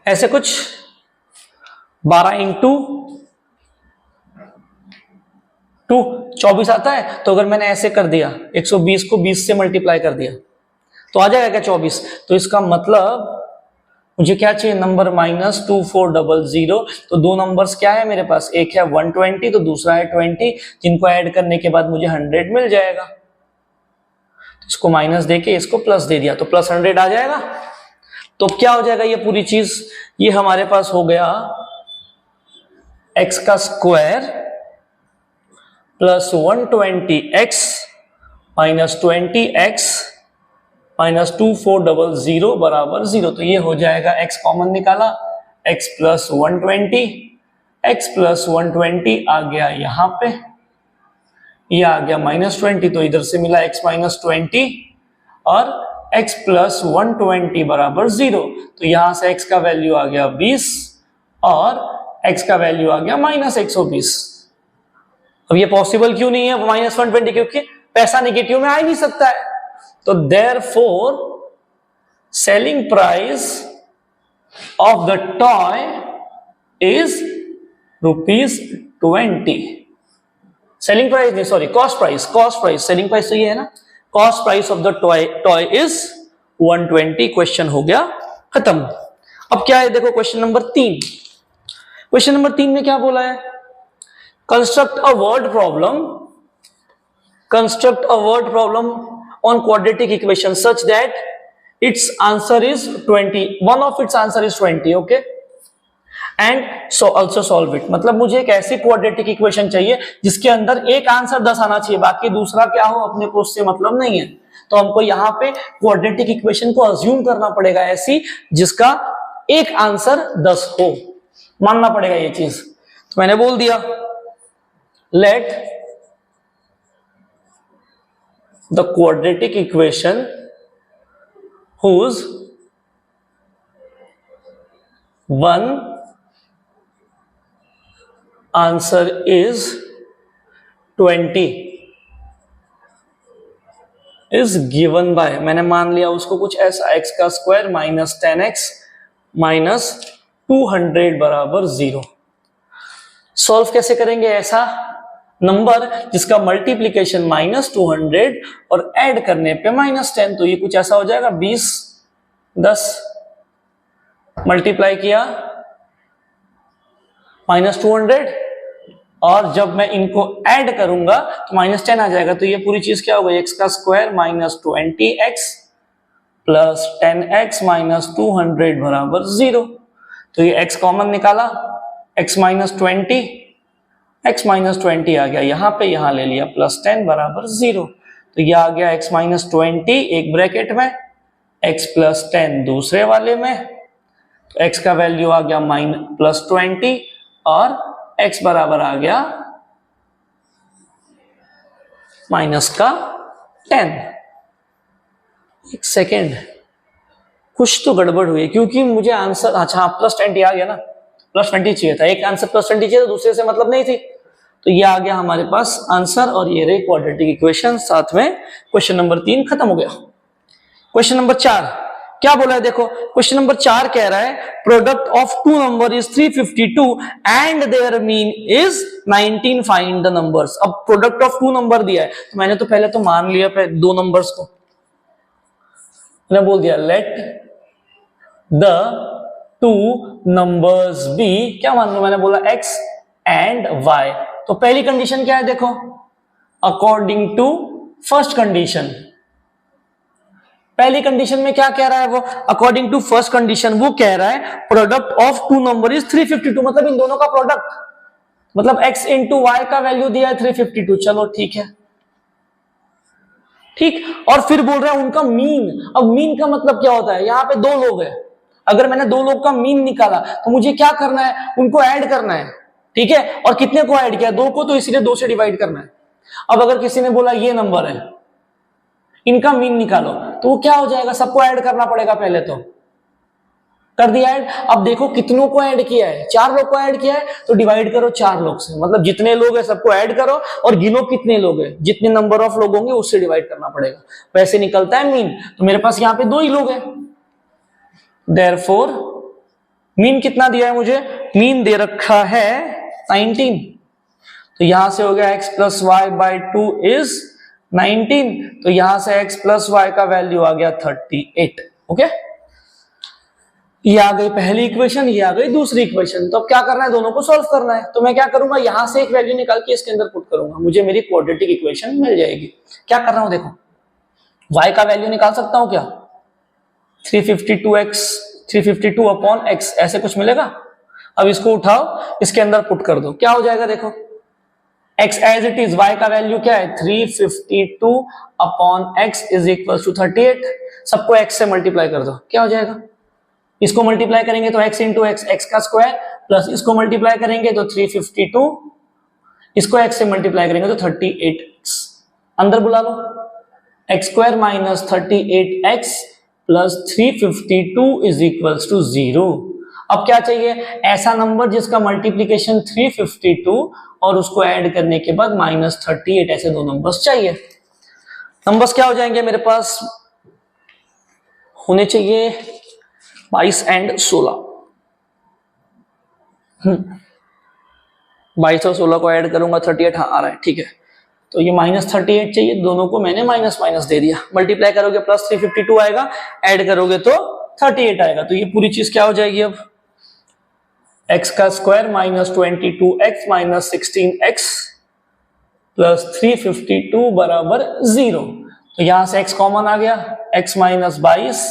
ऐसे कुछ 12 इंटू 2 24 आता है, तो अगर मैंने ऐसे कर दिया 120 को 20 से मल्टीप्लाई कर दिया तो आ जाएगा क्या 24, तो इसका मतलब मुझे क्या चाहिए नंबर -2400, तो दो नंबर्स क्या है मेरे पास, एक है 120 तो दूसरा है 20, जिनको ऐड करने के बाद मुझे 100 मिल जाएगा, इसको माइनस देके इसको प्लस दे दिया तो प्लस 100 आ जाएगा। तो क्या हो जाएगा ये पूरी चीज, ये हमारे पास हो गया x का square plus 120x minus 20x minus 2400 बराबर 0। तो ये हो जाएगा x कॉमन निकाला, x प्लस 120, x प्लस 120 आ गया यहां पे, ये आ गया -20, तो इधर से मिला x माइनस 20 और x प्लस 120 बराबर 0। तो यहां से x का वैल्यू आ गया 20 और x का वैल्यू आ गया -120। अब ये पॉसिबल क्यों नहीं है -120? क्योंकि पैसा नेगेटिव में आ ही नहीं सकता है। तो therefore selling price of the toy is ₹20। Selling price नहीं, sorry, cost price. Selling price तो ये है ना, cost price of the toy is 120। Question हो गया खत्म। अब क्या है देखो, क्वेश्चन नंबर 3। क्वेश्चन नंबर 3 में क्या बोला है? Construct a word problem on quadratic equation such that its answer is 20, one of its answer is 20, okay, and so also solve it। मतलब मुझे एक ऐसी क्वाड्रेटिक इक्वेशन चाहिए जिसके अंदर एक आंसर 10 आना चाहिए, बाकी दूसरा क्या हो अपने को उससे मतलब नहीं है। तो हमको यहाँ पे क्वाड्रेटिक इक्वेशन को अज्यूम करना पड़ेगा ऐसी जिसका एक आंसर 10 हो, मानना पड़ेगा ये चीज। तो मैंने बोल दिया let the quadratic equation whose one answer is 20 is given by, मैंने मान लिया उसको कुछ ऐसा, x का स्क्वायर माइनस 10x माइनस 200 बराबर 0। सॉल्व कैसे करेंगे ऐसा नंबर जिसका मल्टीप्लीकेशन -200 और ऐड करने पे -10? तो ये कुछ ऐसा हो जाएगा 20, 10 मल्टीप्लाई किया -200 और जब मैं इनको ऐड करूंगा तो -10 आ जाएगा। तो ये पूरी चीज क्या हो गई? x का square minus 20x plus 10x minus 200 बराबर 0। तो ये x कॉमन निकाला, x माइनस 20 आ गया यहाँ पे, यहाँ ले लिया प्लस 10 बराबर 0। तो ये आ गया x माइनस 20 एक ब्रैकेट में, x प्लस 10 दूसरे वाले में। तो x का वैल्यू आ गया प्लस 20 और x बराबर आ गया माइनस का 10। एक सेकेंड, कुछ तो गड़बड़ हुई क्योंकि मुझे आंसर, अच्छा प्लस 20 आ गया ना, प्लस 20 चाहिए था, एक आंसर प्लस 20 चाहिए था, दूसरे से मतलब नहीं थी। तो ये आ गया हमारे पास आंसर और ये रही क्वाड्रेटिक इक्वेशन। साथ में क्वेश्चन नंबर 3 खत्म हो गया। क्वेश्चन नंबर 4 क्या बोला है देखो, क्वेश्चन नंबर 4 कह रहा है product of two number is 352 and their mean is 19, find the numbers. अब प्रोडक्ट ऑफ टू नंबर दिया है तो मैंने तो पहले तो मान लिया दो नंबर्स को, मैंने बोल दिया let the two numbers be, क्या मान लो, मैंने बोला x एंड y। तो पहली कंडीशन क्या है देखो, अकॉर्डिंग टू फर्स्ट कंडीशन। पहली कंडीशन में क्या कह रहा है वो, अकॉर्डिंग टू फर्स्ट कंडीशन वो कह रहा है product of two number is 352, मतलब इन दोनों का प्रोडक्ट, मतलब x इंटू वाई का वैल्यू दिया है 352। चलो ठीक है, ठीक। और फिर बोल रहा है उनका मीन। अब मीन का मतलब क्या होता है, यहां पे दो लोग हैं, अगर मैंने दो लोग का मीन निकाला तो मुझे क्या करना है, उनको ऐड करना है, ठीक है। और कितने को ऐड किया, दो को, तो इसीलिए 2 से डिवाइड करना है। अब अगर किसी ने बोला ये नंबर है, इनका मीन निकालो, तो वो क्या हो जाएगा, सबको ऐड करना पड़ेगा, पहले तो कर दिया ऐड। अब देखो कितनों को ऐड किया है, 4 लोग को ऐड किया है, तो डिवाइड करो 4 लोग से, मतलब जितने लोग हैं सबको ऐड करो और गिनो कितने लोग हैं, जितने नंबर ऑफ लोग होंगे उससे डिवाइड करना पड़ेगा, वैसे निकलता है मीन। तो मेरे पास यहाँ पे 2 ही लोग हैं, देयरफॉर मीन कितना दिया है मुझे, मीन दे रखा है 19। तो यहां से हो गया x plus y by 2 is 19। तो यहां से x प्लस वाई का वैल्यू आ गया 38। ओके, ये आ गई पहली इक्वेशन, ये आ गई दूसरी इक्वेशन। तो अब क्या करना है, दोनों को सॉल्व करना है। तो मैं क्या करूंगा, यहां से एक वैल्यू निकाल के इसके अंदर पुट करूंगा, मुझे मेरी क्वाड्रेटिक इक्वेशन मिल जाएगी। क्या कर रहा हूं देखो, y का वैल्यू निकाल सकता हूं क्या, 352 अपॉन x, ऐसे कुछ मिलेगा। अब इसको उठाओ, इसके अंदर पुट कर दो, क्या हो जाएगा देखो, x as it is, y का वैल्यू क्या है 352 upon x is equal to 38। सबको x से मल्टीप्लाई कर दो, क्या हो जाएगा, इसको मल्टीप्लाई करेंगे तो x इंटू x का स्क्वायर, प्लस इसको मल्टीप्लाई करेंगे तो 352, इसको x से मल्टीप्लाई करेंगे तो 38x। अंदर बुला लो, X square minus 38x plus 352 is equals to 0। अब क्या चाहिए, ऐसा नंबर जिसका मल्टीप्लीकेशन 352 और उसको ऐड करने के बाद माइनस 38, ऐसे दो नंबर्स चाहिए। नंबर्स क्या हो जाएंगे मेरे पास, होने चाहिए 22 एंड 16। 22 और 16 को ऐड करूंगा 38, हाँ आ रहा है, ठीक है। तो ये माइनस 38 चाहिए, दोनों को मैंने माइनस माइनस दे दिया। मल्टीप्लाई करोगे प्लस 352 आएगा, ऐड करोगे तो 38 आएगा। तो ये पूरी चीज क्या हो जाएगी, अब एक्स का square minus 22x minus 16x plus 352 बराबर 0। तो यहां से x कॉमन आ गया, x माइनस 22,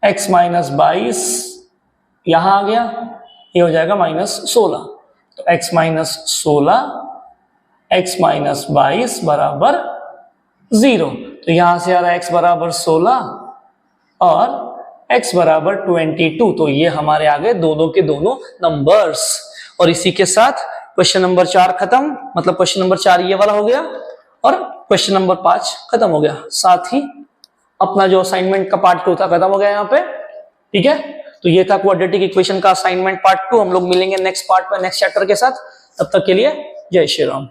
x माइनस 22 यहां आ गया, ये हो जाएगा माइनस 16। तो x माइनस 16, x माइनस 22 बराबर 0। तो यहां से आ रहा है x बराबर 16 और x बराबर 22। तो ये हमारे आ गए दोनों के दोनों नंबर्स। और इसी के साथ क्वेश्चन नंबर 4 खत्म, मतलब क्वेश्चन नंबर 4 ये वाला हो गया और क्वेश्चन नंबर 5 खत्म हो गया। साथ ही अपना जो असाइनमेंट का पार्ट 2 था खत्म हो गया यहाँ पे, ठीक है। तो ये था क्वाड्रेटिक इक्वेशन का असाइनमेंट पार्ट 2। हम लोग मिलेंगे नेक्स्ट पार्ट में नेक्स्ट चैप्टर के साथ। तब तक के लिए जय श्री राम।